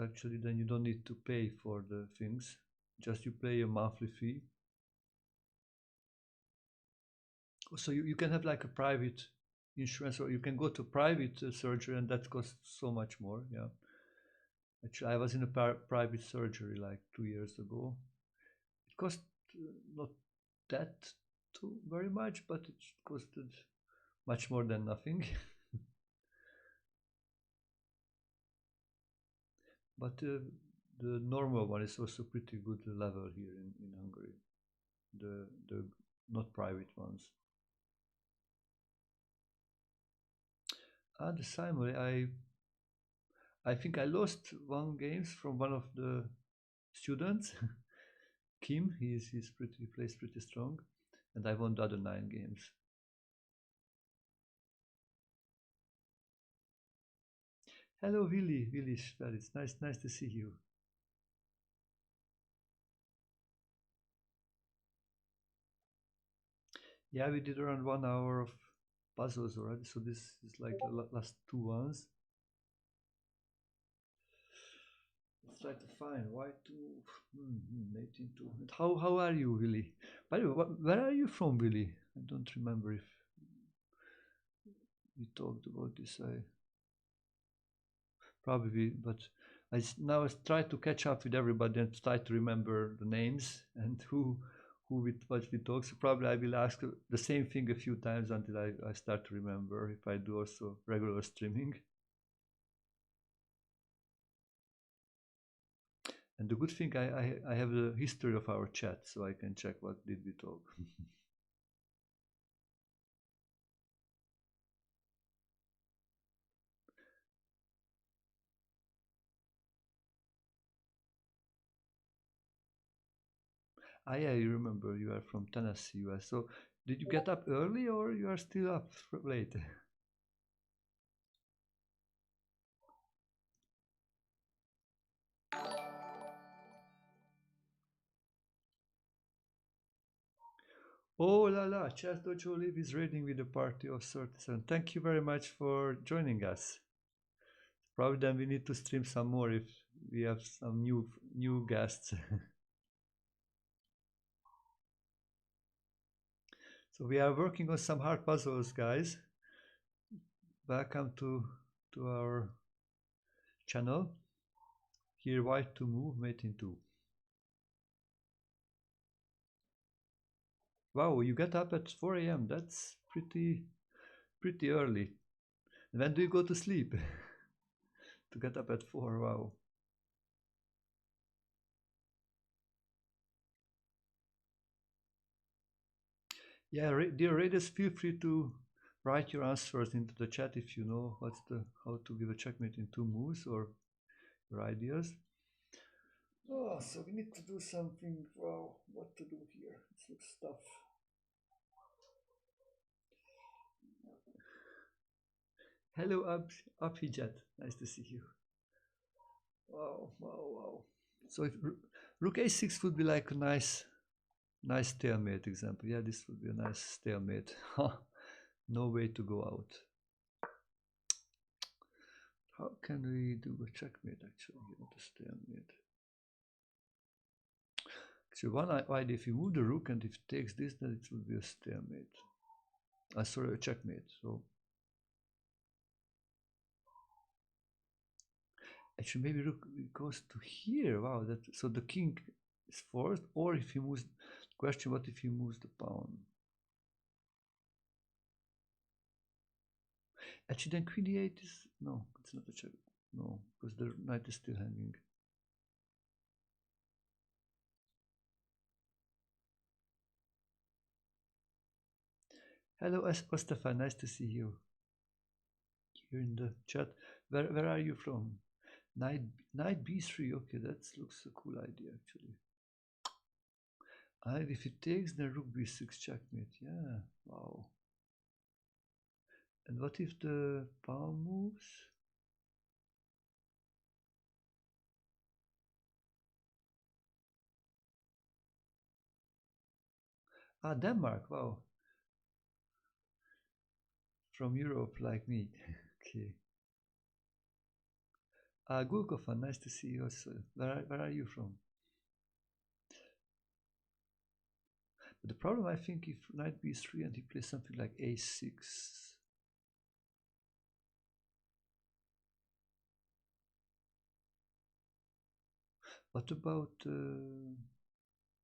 actually then you don't need to pay for the things. Just you pay a monthly fee. So you can have like a private insurance, or you can go to private surgery, and that costs so much more. Yeah, actually I was in a private surgery like 2 years ago. It cost not that too very much, but it costed much more than nothing. But the normal one is also pretty good level here in Hungary. The not private ones. Ah, the Simon, I think I lost one games from one of the students. Kim, he plays pretty strong, and I won the other 9 games. Hello, Willy Schwer. It's nice to see you. Yeah, we did around 1 hour of puzzles already, so this is like the last two ones. Let's try to find why two, 18 two. And how are you, Willy? By the way, where are you from, Willy? I don't remember if we talked about this. I probably, but now I try to catch up with everybody and try to remember the names and who with what we talk. So probably I will ask the same thing a few times until I start to remember if I do also regular streaming. And the good thing I have the history of our chat, so I can check what did we talk. Ah, yeah, you remember you are from Tennessee, US. So did you get up early or you are still up late? Oh la la, Chess Dojo Live is raiding with a party of 37. Thank you very much for joining us. Probably then we need to stream some more if we have some new guests. So we are working on some hard puzzles, guys. Welcome to our channel. Here, white to move, mate in two. Wow, you get up at 4 a.m. That's pretty early. When do you go to sleep? To get up at 4, wow. Yeah, dear readers, feel free to write your answers into the chat if you know how to give a checkmate in 2 moves or your ideas. Oh, so we need to do something. Wow, what to do here? This looks tough. Hello, Abhijat. Nice to see you. Wow, wow, wow. So if Rook A6 would be like a nice stalemate example. Yeah, this would be a nice stalemate. No way to go out. How can we do a checkmate actually? Not a stalemate. Actually, one idea, if you move the rook and if it takes this, then it will be a stalemate. Sorry, a checkmate. So actually, maybe rook goes to here. Wow, so the king is forced. Or if he moves, question: what if he moves the pawn? Actually, then queen e8 is no. It's not a check. No, because the knight is still hanging. Hello, Ostafan. Nice to see you here in the chat. Where are you from? Knight b3. Okay, that looks a cool idea actually. And if he takes, then rook b6 checkmate. Yeah, wow. And what if the pawn moves? Ah, Denmark, wow. From Europe, like me. Okay. Gulkofan, nice to see you also. Where are you from? But the problem, I think, if knight b3 and he plays something like a6. What about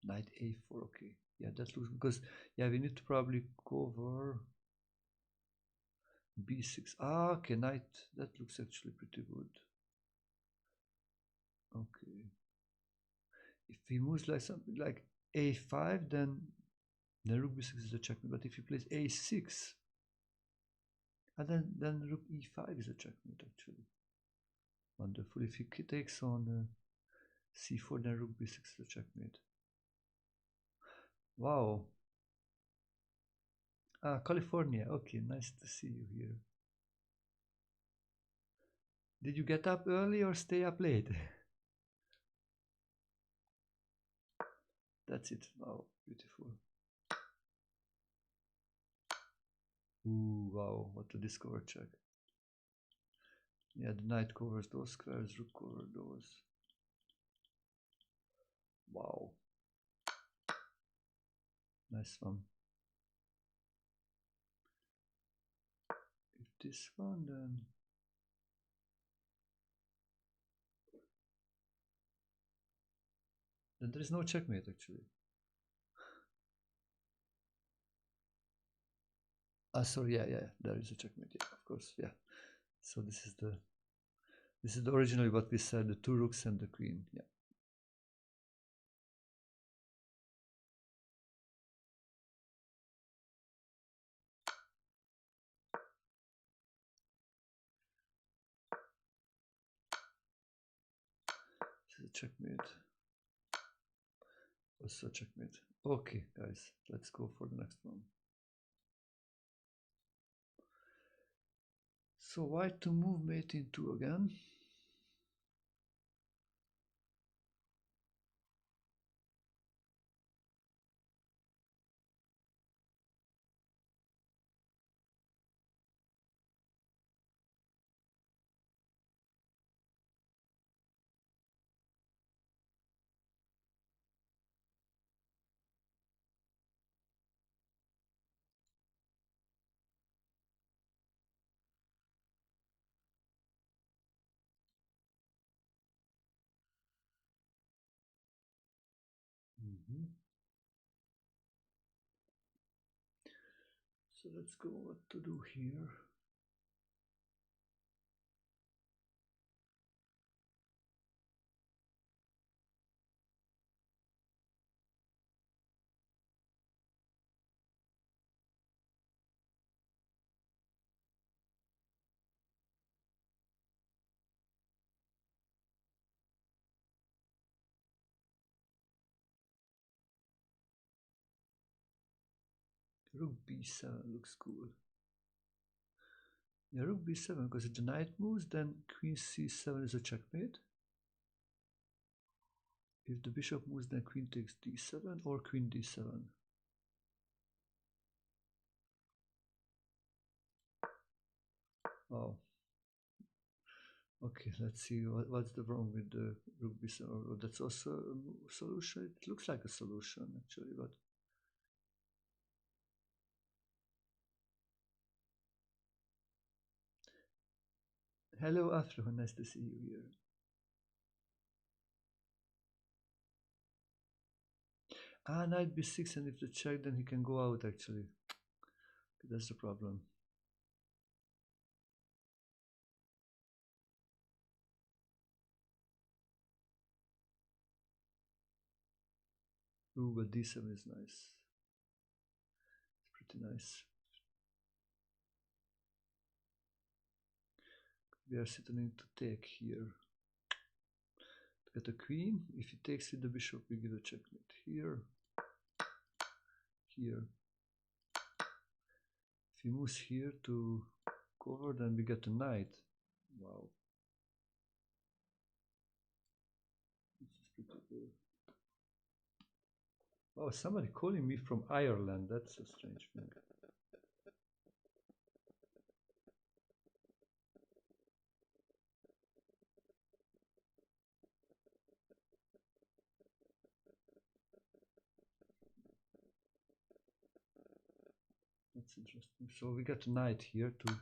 knight a4? Okay, yeah, that looks, because yeah, we need to probably cover b6. Ah, okay, knight, that looks actually pretty good. Okay, if he moves like something like a5, then rook b6 is a checkmate. But if he plays a6, and then rook e5 is a checkmate actually. Wonderful. If he takes on c4, then rook b6 is a checkmate. Wow. Ah, California. Okay, nice to see you here. Did you get up early or stay up late? That's it. Wow, beautiful. Ooh, wow, what a discover check. Yeah, the knight covers those squares, rook covers those. Wow. Nice one. If this one, then there is no checkmate actually. Ah, sorry, yeah, there is a checkmate, yeah, of course, yeah. So this is originally what we said, the two rooks and the queen, yeah. This is a checkmate. Also checkmate. Okay, guys, let's go for the next one. So white to move mate in 2 again. So let's go what to do here. Rook b7 looks cool. Yeah, rook b7, because if the knight moves, then queen c7 is a checkmate. If the bishop moves, then queen takes d7 or queen d7. Wow. Okay, let's see what's the wrong with the rook b7. Oh, that's also a solution. It looks like a solution actually, but hello Afro, nice to see you here. Ah, knight b6, and if the check, then he can go out actually. That's the problem. Ooh, but d7 is nice. It's pretty nice. We are sitting to take here. To get a queen. If he takes with the bishop, we give a checkmate here. here. If he moves here to cover, then we get a knight. Wow. This is pretty good. Oh, somebody calling me from Ireland. That's a strange thing. That's interesting. So we got a knight here too.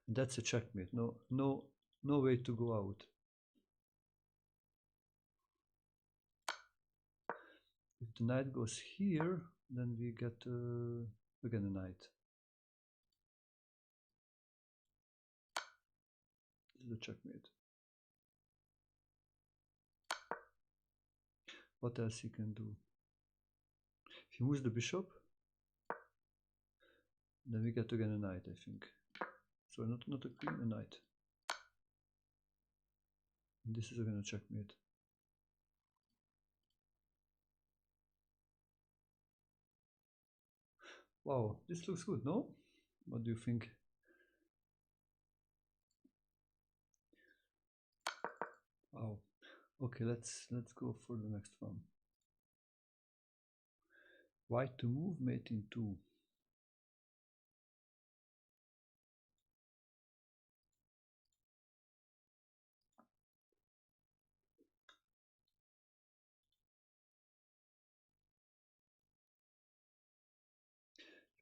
That's a checkmate. No way to go out. If the knight goes here, then we get again a knight. This is a checkmate. What else he can do? If he moves the bishop, then we get again a knight, I think. So not a queen, a knight. And this is again a checkmate. Wow, this looks good, no? What do you think? Wow. Okay, let's go for the next one. White to move, mate in 2.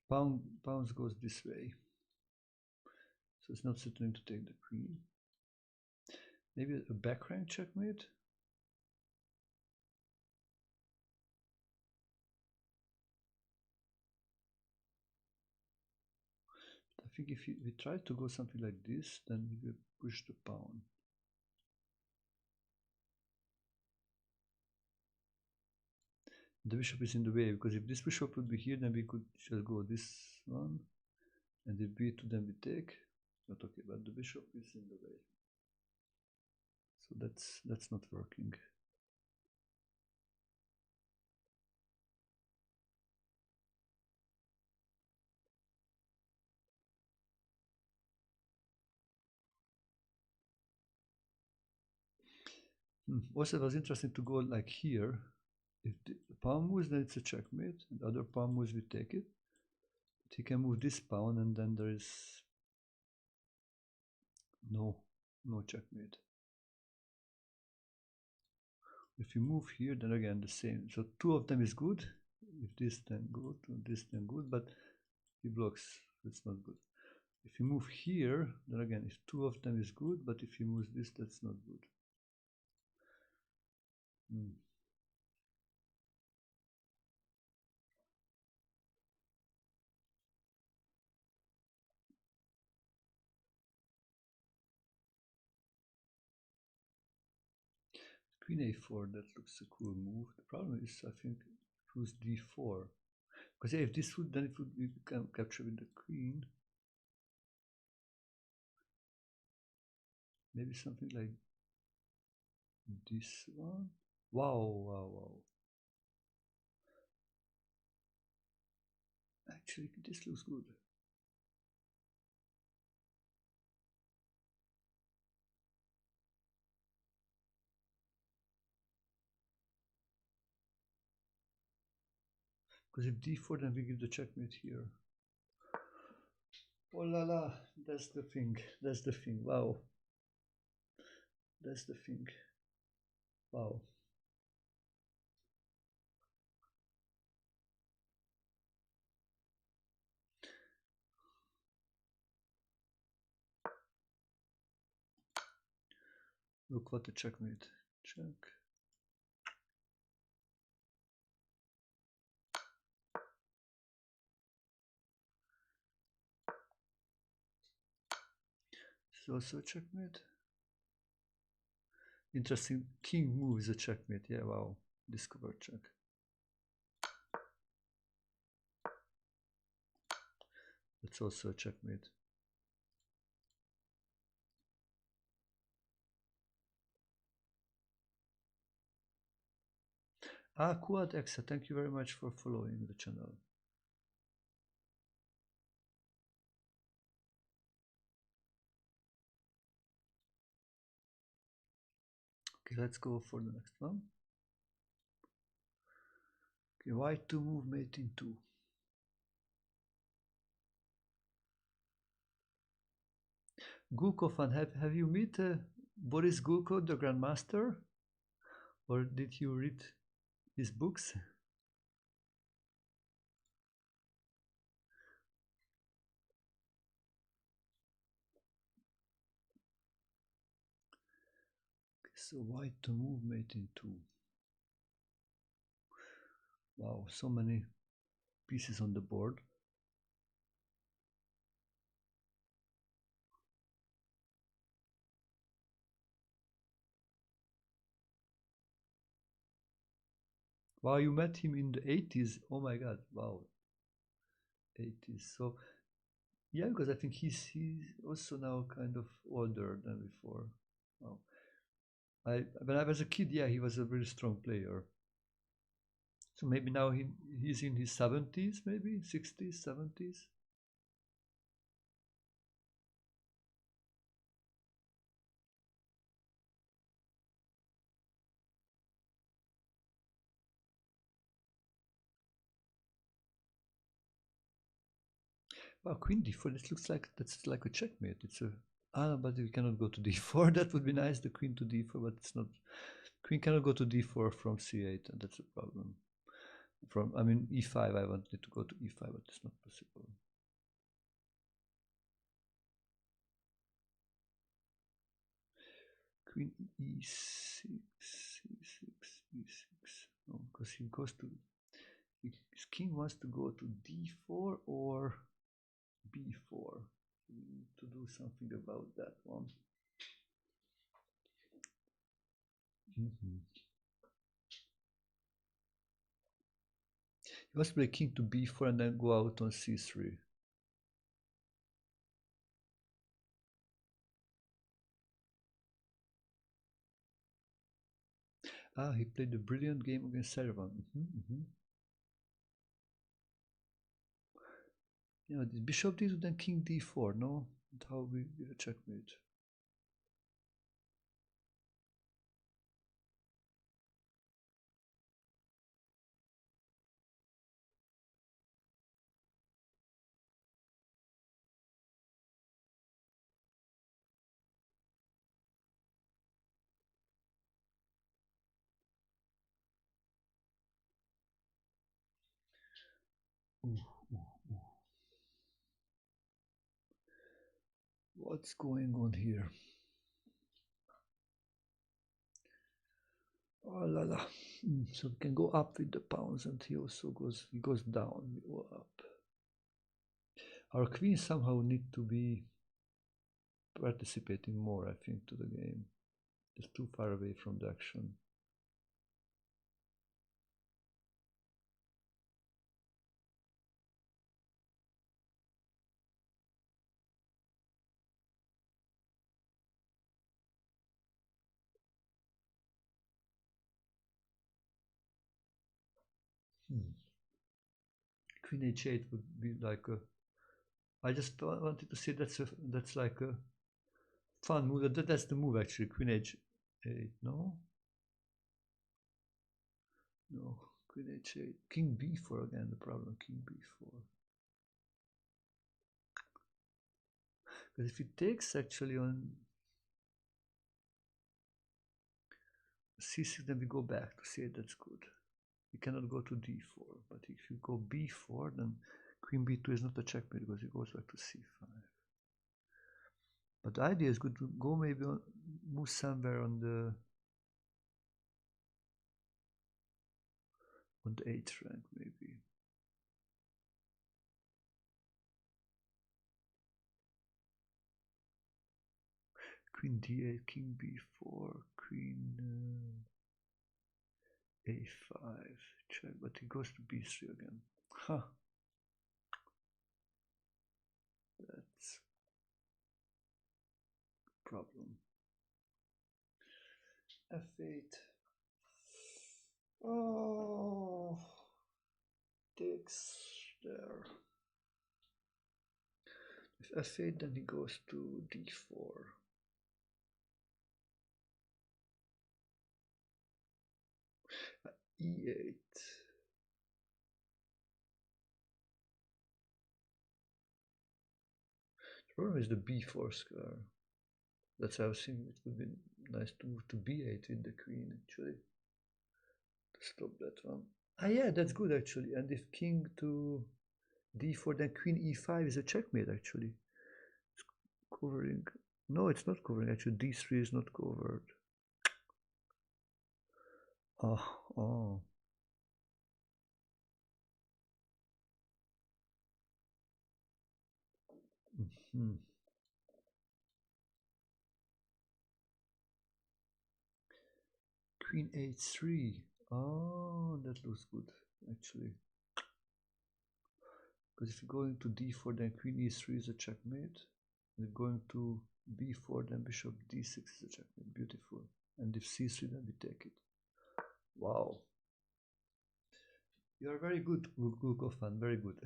Pawns goes this way. So it's not threatening to take the queen. Maybe a back rank checkmate? I think if we try to go something like this, then we will push the pawn. The bishop is in the way, because if this bishop would be here, then we could just go this one, and if b2, then we take. But okay, but the bishop is in the way, so that's not working. Also, it was interesting to go like here. If the pawn moves, then it's a checkmate, and the other pawn moves, we take it. But he can move this pawn, and then there is no checkmate. If you move here, then again the same. So 2 of them is good. If this, then good. This, then good. But he blocks. It's not good. If you move here, then again, if 2 of them is good. But if you move this, that's not good. Queen a4, that looks a cool move. The problem is, I think, who's d4. Because yeah, if this would, then it would be capture with the queen. Maybe something like this one. Wow. Actually, this looks good. Because if d4, then we give the checkmate here. Oh la la, that's the thing. Wow. That's the thing. Wow. Look what the checkmate. Check. It's also a checkmate. Interesting. King moves a checkmate. Yeah, wow. Discover check. That's also a checkmate. Quad Exa, thank you very much for following the channel. Okay, let's go for the next one. Okay, white to move mate in 2. Gukov, and have you met Boris Gukov, the Grandmaster? Or did you read his books? So white to move mate in 2. Wow, so many pieces on the board. Wow, you met him in the 80s. Oh my god, wow. 80s. So yeah, because I think he's also now kind of older than before. Wow. When I was a kid, yeah, he was a very strong player. So maybe now he's in his 70s, maybe 60s, 70s. Wow, Queen d4. This looks like that's like a checkmate. It's a but we cannot go to d4. That would be nice. The queen to d4, but it's not. Queen cannot go to d4 from c8, and that's a problem. I mean e5. I wanted to go to e5, but it's not possible. Queen e6, c6, e6. No, because he goes to. His king wants to go to d4 or b4. We need to do something about that one. He wants to play king to b4 and then go out on c3. Ah, he played a brilliant game against Servan. Yeah, the bishop d2, then king d4, no? That's how we checkmate. What's going on here? Oh la la. So we can go up with the pawns, and he also goes down. We go up. Our queen somehow need to be participating more, I think, to the game. It's too far away from the action. Queen h8 would be like a. I just wanted to say that's like a fun move. That's the move actually. Queen h8. No. No. Queen h8. King b4 again. The problem. King b4. Because if he takes actually on c6, then we go back to c8. That's good. You cannot go to d4, but if you go b4, then queen b2 is not a checkmate because it goes back to c5. But the idea is good to go maybe on, move somewhere on the 8th rank maybe. Queen d8, king b4, queen a5, check, but he goes to b3 again. Huh. That's a problem. f8. Oh, takes there. If f8, then he goes to d4. e8. The problem is the b4 square. That's why I was thinking it would be nice to move to b8 with the queen, actually. To stop that one. Ah, yeah, that's good, actually. And if king to d4, then queen e5 is a checkmate, actually. It's covering. No, it's not covering, actually. d3 is not covered. Oh, oh. Mm-hmm. Queen h3. Oh, that looks good, actually. Because if you're going to d4, then queen e3 is a checkmate. If going to b4, then bishop d6 is a checkmate. Beautiful. And if c3, then we take it. Wow. You are very good, Gukofan. Very good.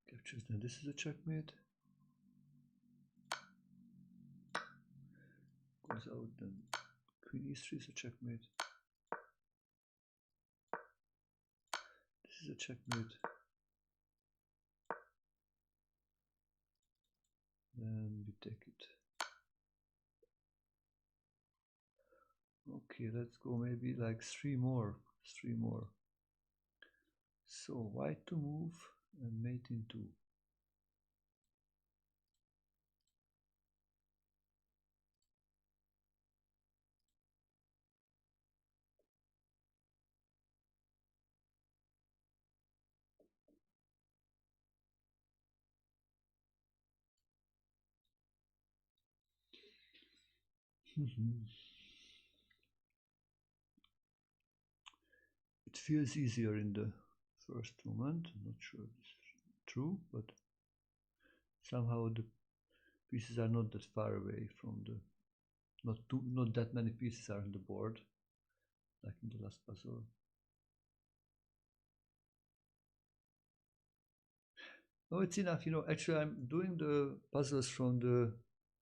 Captures, then this is a checkmate. Goes out, then queen e3 is a checkmate. This is a checkmate. Then we take it. Okay, let's go maybe like three more. Three more. So white to move and mate in two. It feels easier in the first moment. I'm not sure this is true, but somehow the pieces are not that far away from the not that many pieces are on the board like in the last puzzle. No, it's enough. Actually, I'm doing the puzzles from the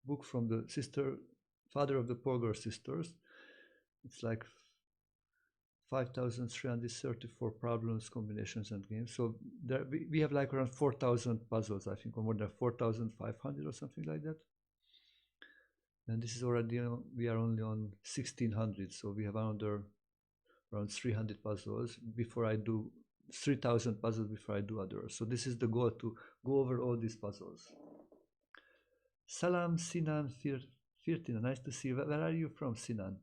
book from the father of the Polgar sisters. It's like 5,334 problems, combinations, and games. So there we have like around 4,000 puzzles, I think, or more than 4,500 or something like that. And this is already, we are only on 1,600, so we have another around 300 puzzles before I do 3,000 puzzles before I do others. So this is the goal, to go over all these puzzles. Salam Sinan Firtina, nice to see you. Where are you from, Sinan?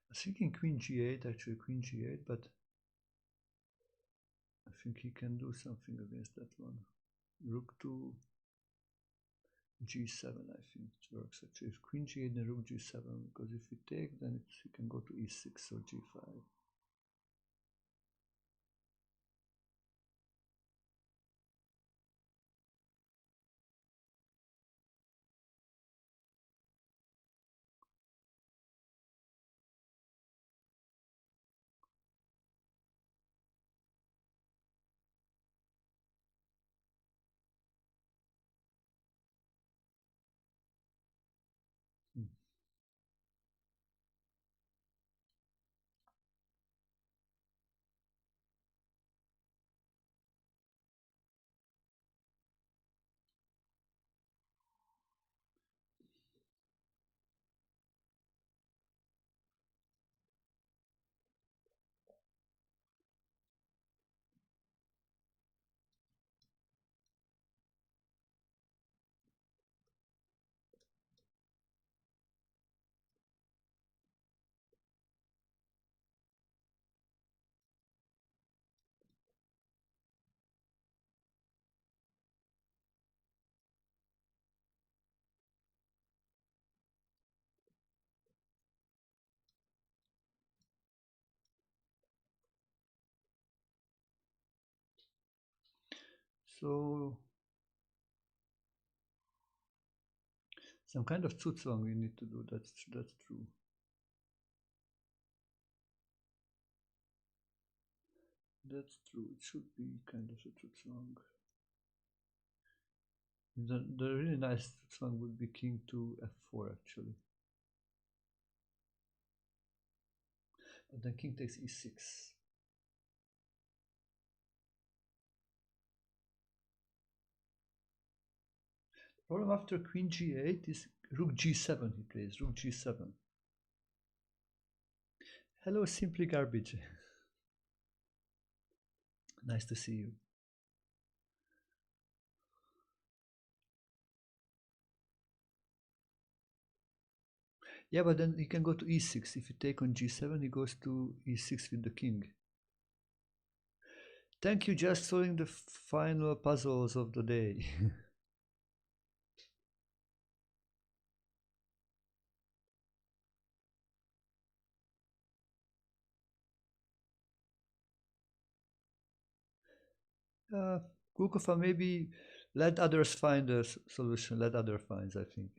I was thinking queen g8, actually queen g8, but I think he can do something against that one. Rook to g7, I think it works actually. If queen g8 and rook g7, because if we take, then he can go to e6 or g5. Hmm. So some kind of Zugzwang we need to do. That's true. That's true. It should be kind of a Zugzwang. The really nice Zugzwang would be King to F4 actually. But then King takes E6. Problem after Queen G8 is Rook G7 he plays, Rook G7. Hello, Simply Garbage. Nice to see you. Yeah, but then he can go to E6. If you take on G7, he goes to E6 with the king. Thank you, just solving the final puzzles of the day. Kukofa, maybe let others find a solution. Let others find, I think.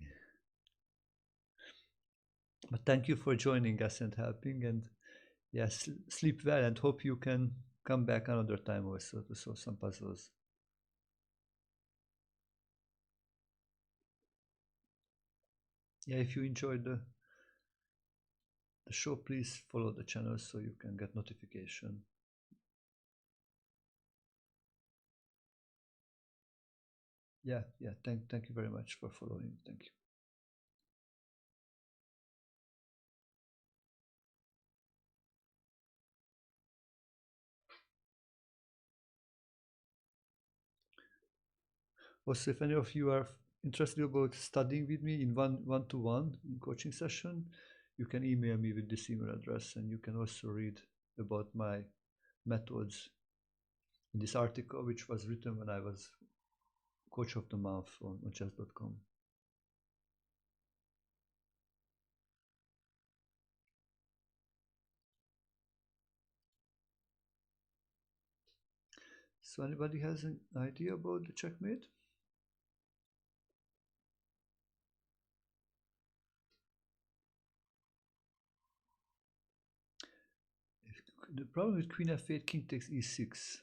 But thank you for joining us and helping. And yes, sleep well and hope you can come back another time also to solve some puzzles. Yeah, if you enjoyed the show, please follow the channel so you can get notification. Yeah, thank you very much for following. Thank you. Also, if any of you are interested about studying with me in one-to-one in coaching session, you can email me with this email address, and you can also read about my methods in this article, which was written when I was coach of the month on chess.com. So anybody has an idea about the checkmate? The problem with Queen F8, King takes E6,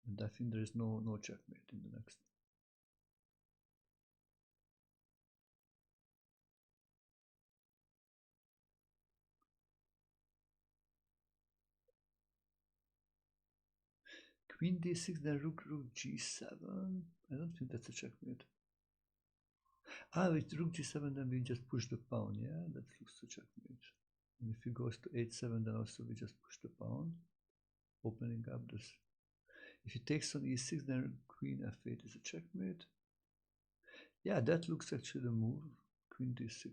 and I think there is no checkmate in the next. Queen D6, then Rook G7. I don't think that's a checkmate. Ah, with Rook G7, then we just push the pawn. Yeah, that looks a checkmate. And if he goes to 8-7, then also we just push the pawn, opening up this. If he takes on E6, then Queen F8 is a checkmate. Yeah, that looks actually the move. Queen D6.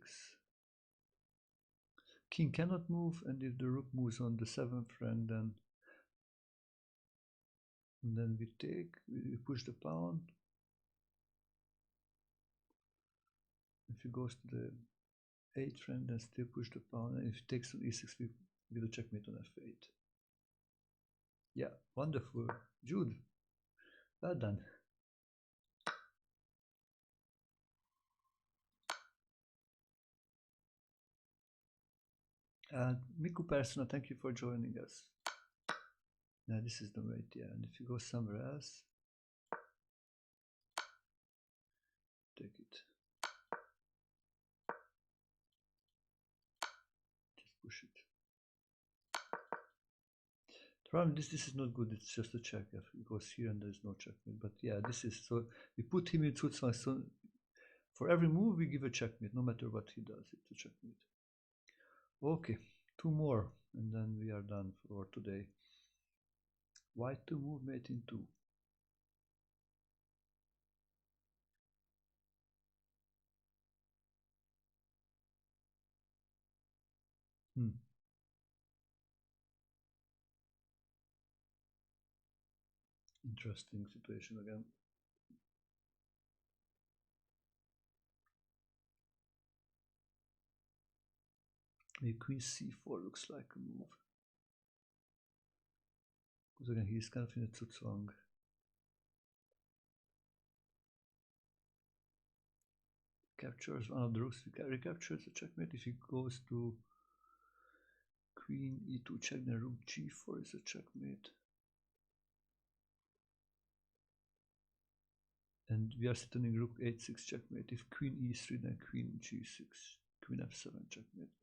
King cannot move, and if the rook moves on the 7th rank, then we take, we push the pawn. If he goes to the 8th rank, then still push the pawn, and if he takes on E6, we do checkmate on F8. Yeah, wonderful. Jude, well done. Miku Persona, thank you for joining us. Yeah, this is the mate, yeah. And if you go somewhere else, take it. Just push it. The problem is this is not good, it's just a check. If it goes here and there's no checkmate. But yeah, this is, so we put him in Zugzwang, so for every move we give a checkmate, no matter what he does, it's a checkmate. Okay, 2 more, and then we are done for today. White to move mate in 2. Interesting situation again. Maybe Queen C4 looks like a move. Because again, he's kind of in a Zugzwang. captures one of the rooks, recaptures the checkmate. If he goes to queen e2 check, then rook g4 is a checkmate. And we are sitting rook h6 checkmate. If queen e3, then queen g6, queen f7 checkmate.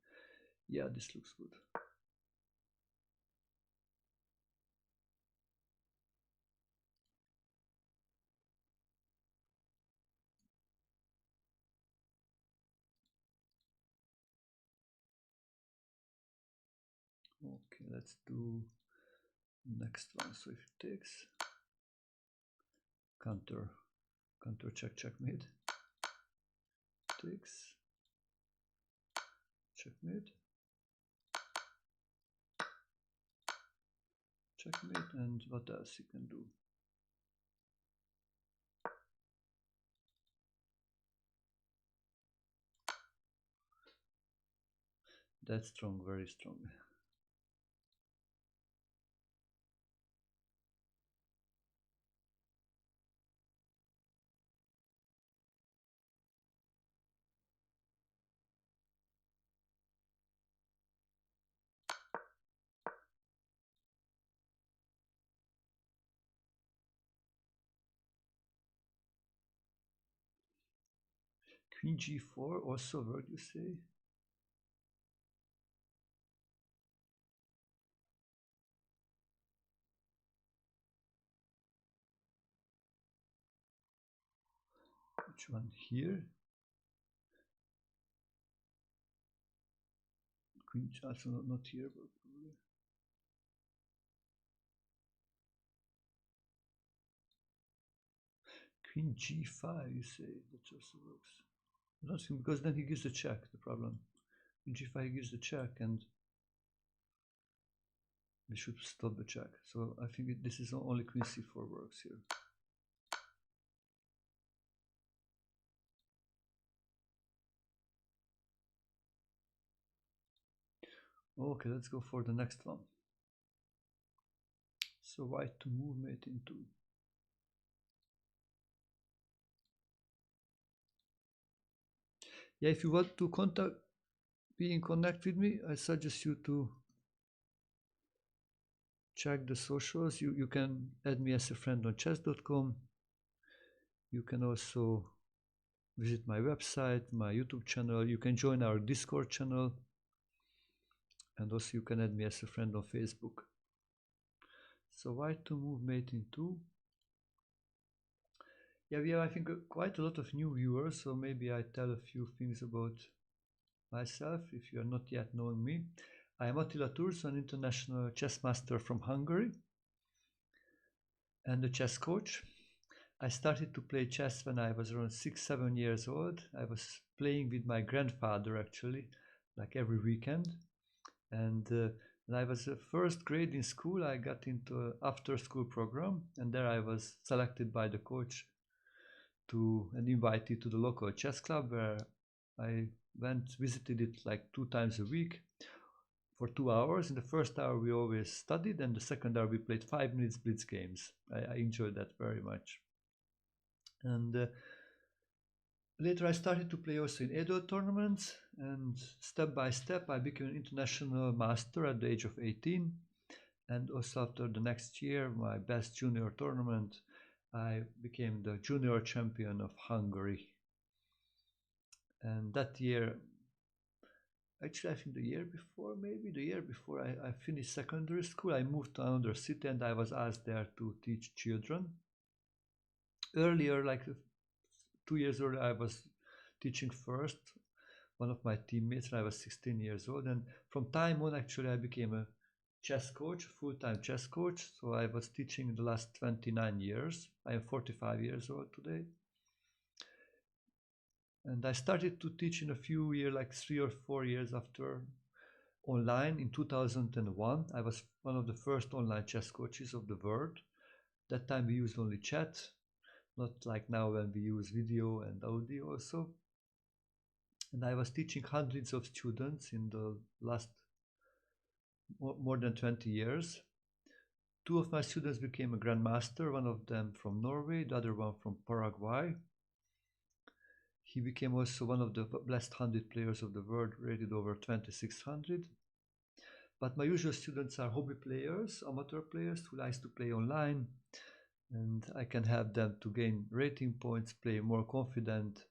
Yeah, this looks good. Okay, let's do next one. So if it takes, counter check, checkmate, takes, checkmate, checkmate, and what else you can do? That's strong, very strong. Queen g4 also worked, you say? Which one? Here? Queen also not here, but probably. Queen g5, you say? That also works. I don't think, because then he gives the check, the problem. Queen g5 he gives the check, and we should stop the check. So I think this is only queen c4 works here. Okay, let's go for the next one. So white to move mate into. Yeah, if you want to be in connect with me, I suggest you to check the socials. You can add me as a friend on chess.com. You can also visit my website, my YouTube channel. You can join our Discord channel. And also you can add me as a friend on Facebook. So white to move mate in 2. Yeah, we have, I think, quite a lot of new viewers, so maybe I tell a few things about myself if you are not yet knowing me. I am Attila Turz, an international chess master from Hungary and a chess coach. I started to play chess when I was around 6-7 years old. I was playing with my grandfather actually, like every weekend. And when I was first grade in school, I got into an after-school program, and there I was selected by the coach and invited to the local chess club, where I visited it like 2 times a week for 2 hours. In the first hour we always studied, and the second hour we played 5-minute blitz games. I enjoyed that very much. And later I started to play also in adult tournaments, and step by step I became an international master at the age of 18. And also after the next year, my best junior tournament, I became the junior champion of Hungary. And that year, actually I think the year before I finished secondary school, I moved to another city and I was asked there to teach children. Earlier, like 2 years earlier, I was teaching first one of my teammates when I was 16 years old. And from time on, actually, I became a chess coach, full-time chess coach. So I was teaching the last 29 years. I am 45 years old today. And I started to teach in a few years, like 3 or 4 years after, online in 2001. I was one of the first online chess coaches of the world. That time we used only chat, not like now when we use video and audio also. And I was teaching hundreds of students in the last more than 20 years. 2 of my students became a grandmaster, one of them from Norway, the other one from Paraguay. He became also one of the best 100 players of the world, rated over 2600. But my usual students are hobby players, amateur players who likes to play online, and I can help them to gain rating points, play more confident.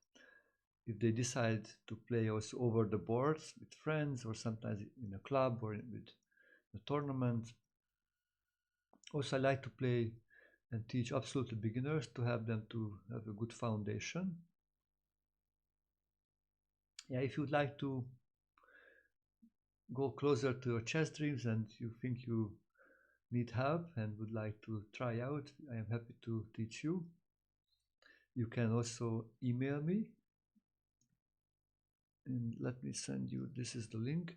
If they decide to play also over the boards with friends, or sometimes in a club or with a tournament. Also, I like to play and teach absolutely beginners to help them to have a good foundation. Yeah, if you'd like to go closer to your chess dreams and you think you need help and would like to try out, I am happy to teach you. You can also email me, and let me send you, this is the link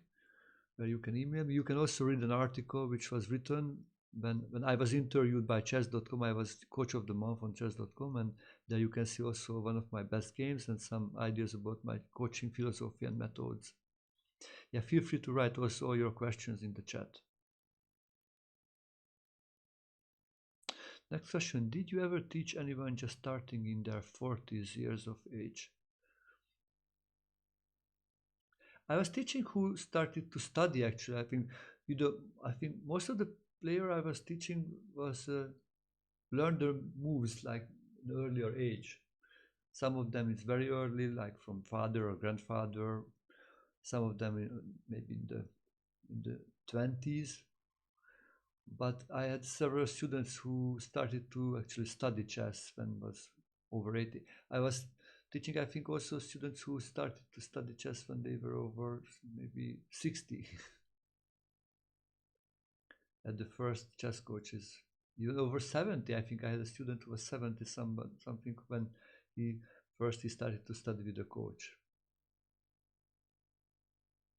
where you can email me. You can also read an article which was written when I was interviewed by chess.com. I was coach of the month on chess.com, and there you can see also one of my best games and some ideas about my coaching philosophy and methods. Yeah, feel free to write also all your questions in the chat. Next question, did you ever teach anyone just starting in their 40s years of age? I was teaching who started to study actually. I think most of the player I was teaching was learn their moves like an earlier age. Some of them is very early, like from father or grandfather. Some of them maybe in the 20s. But I had several students who started to actually study chess when was over 80. I was teaching, I think, also students who started to study chess when they were over maybe 60. At the first chess coaches, even over 70. I think I had a student who was 70 something when he started to study with a coach.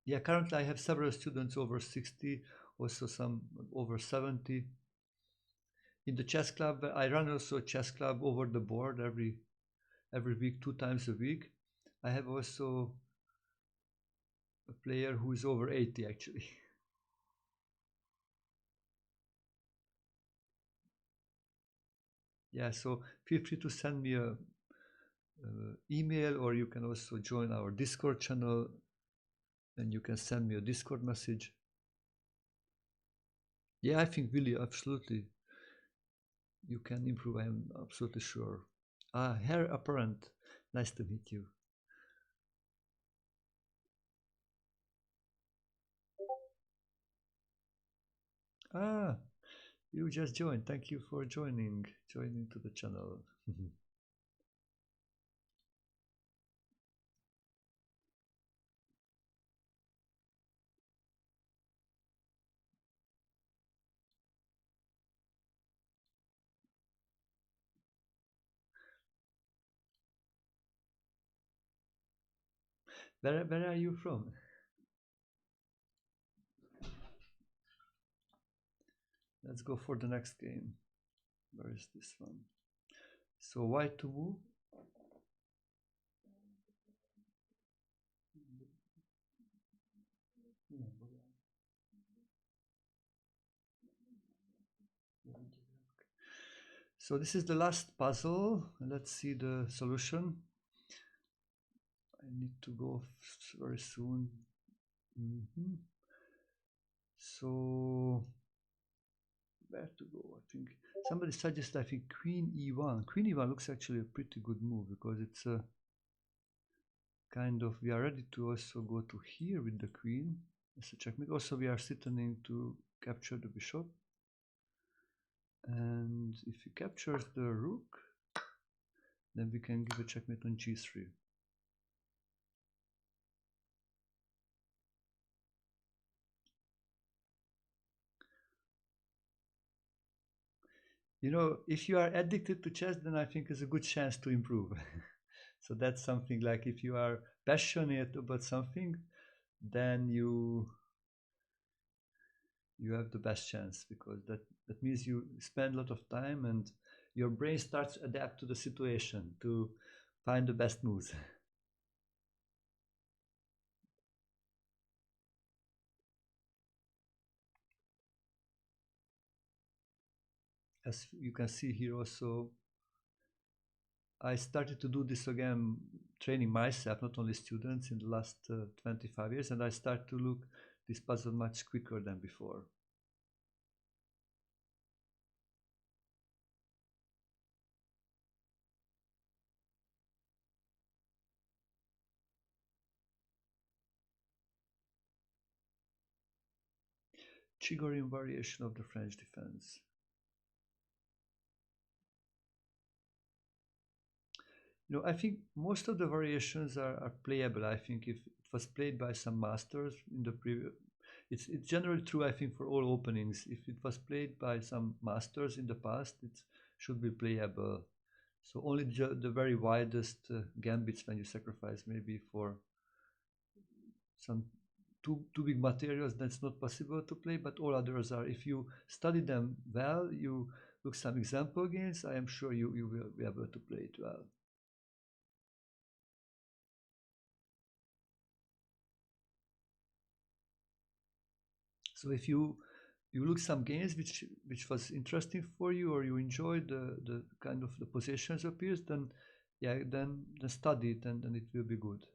Yeah, currently I have several students over 60, also some over 70. In the chess club, I run also a chess club over the board every week, 2 times a week. I have also a player who is over 80 actually. Yeah, so feel free to send me a email, or you can also join our Discord channel and you can send me a Discord message. Yeah, I think really, absolutely, you can improve. I am absolutely sure. Hair apparent, nice to meet you. You just joined. Thank you for joining to the channel. Where are you from? Let's go for the next game. Where is this one? So white to move. So this is the last puzzle. Let's see the solution. I need to go very soon. So where to go? I think somebody suggested, I think, Queen E1. Queen E1 looks actually a pretty good move because it's a kind of, we are ready to also go to here with the queen. It's a checkmate. Also, we are threatening to capture the bishop. And if he captures the rook, then we can give a checkmate on g3. You know, if you are addicted to chess, then I think it's a good chance to improve. So that's something like, if you are passionate about something, then you have the best chance, because that means you spend a lot of time and your brain starts to adapt to the situation to find the best moves. As you can see here also, I started to do this again training myself, not only students, in the last 25 years, and I start to look this puzzle much quicker than before. Chigorin variation of the French defense. I think most of the variations are playable. I think if it was played by some masters in the previous, it's generally true. I think for all openings, if it was played by some masters in the past, it should be playable. So only the very widest gambits when you sacrifice maybe for some too big materials, that's not possible to play. But all others are. If you study them well, you look some example games, I am sure you will be able to play it well. So if you look some games which was interesting for you, or you enjoyed the kind of the positions appears, then yeah, then study it, and it will be good.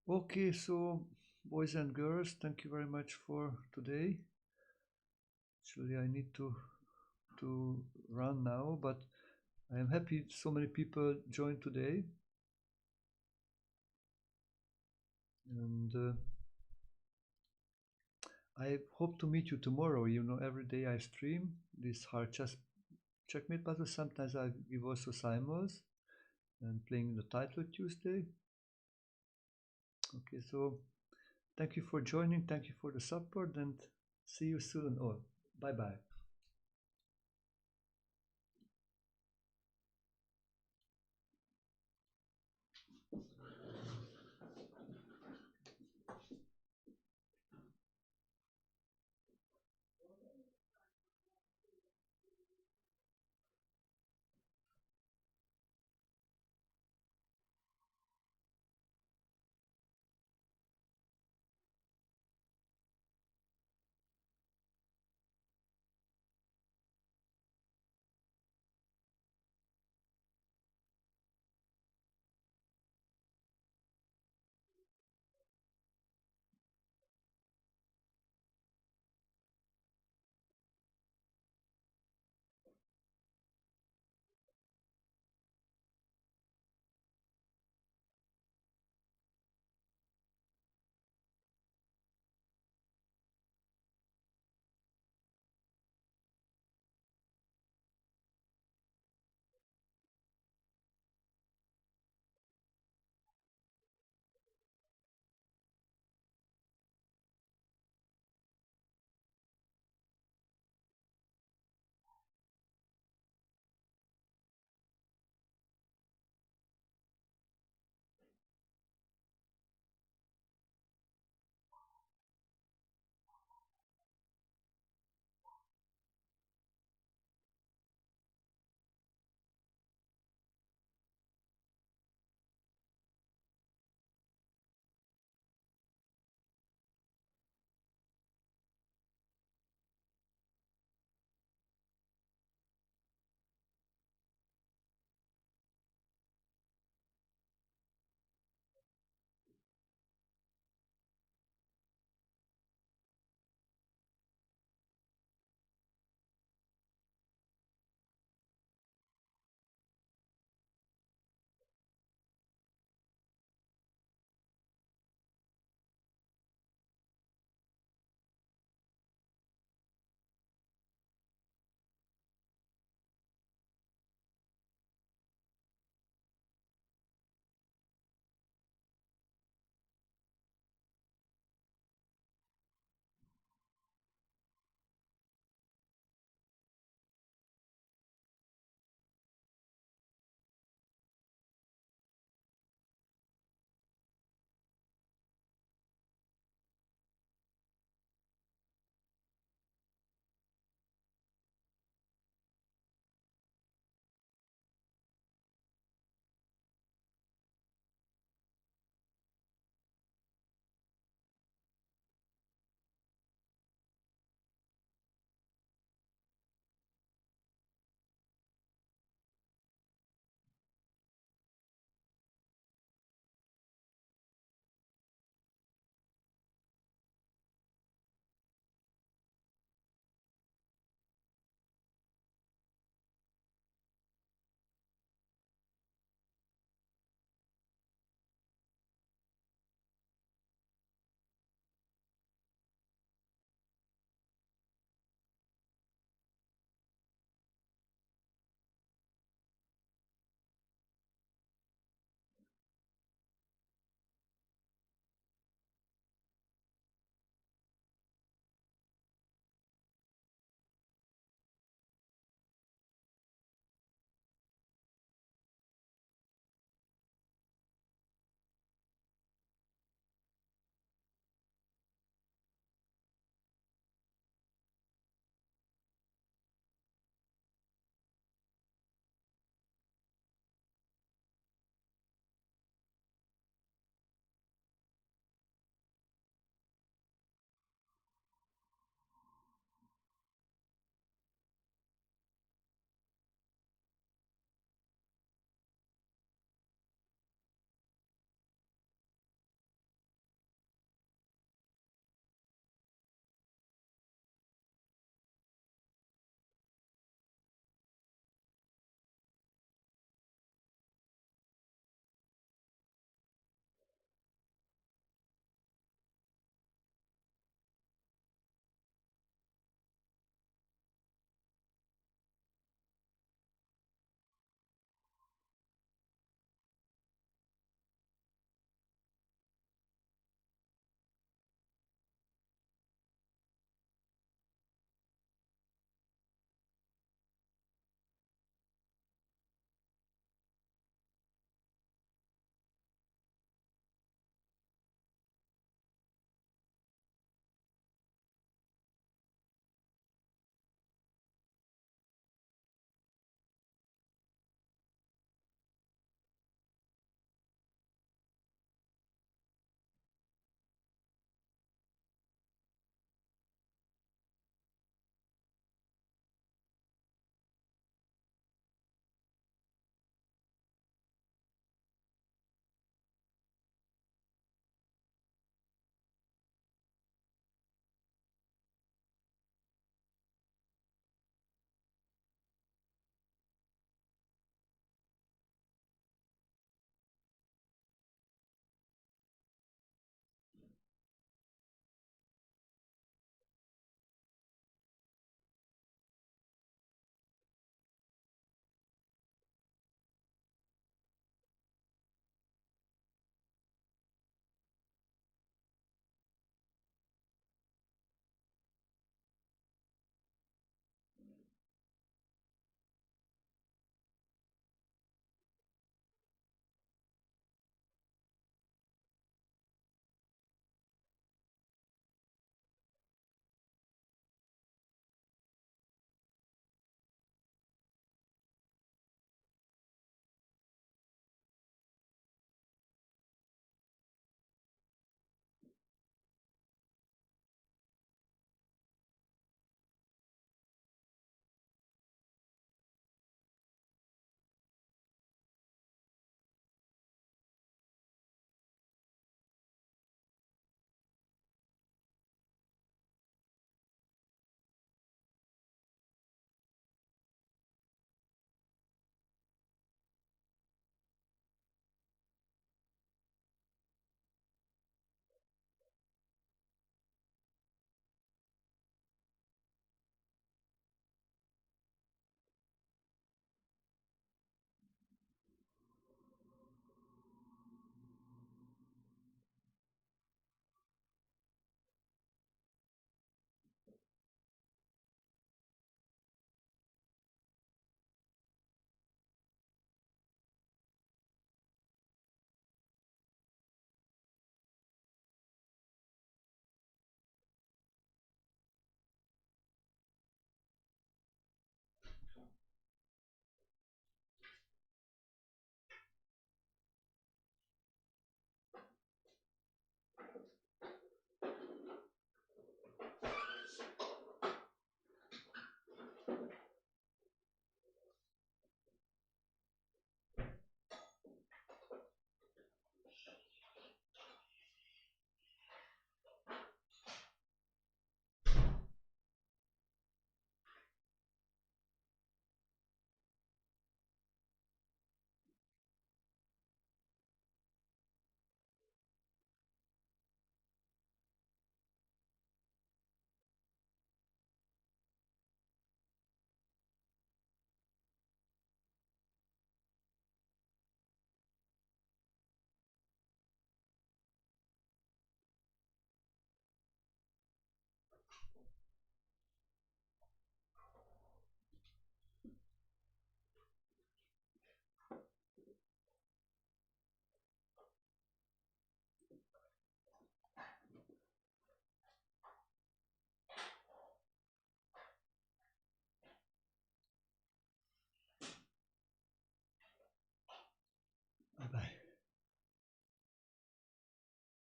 Okay, so boys and girls, thank you very much for today. Actually, I need to run now, but I am happy so many people joined today, and I hope to meet you tomorrow. Every day I stream this hard chess checkmate puzzle. Sometimes I give also simultaneous and playing the title Tuesday. Okay, so thank you for joining. Thank you for the support, and see you soon. Oh, bye bye.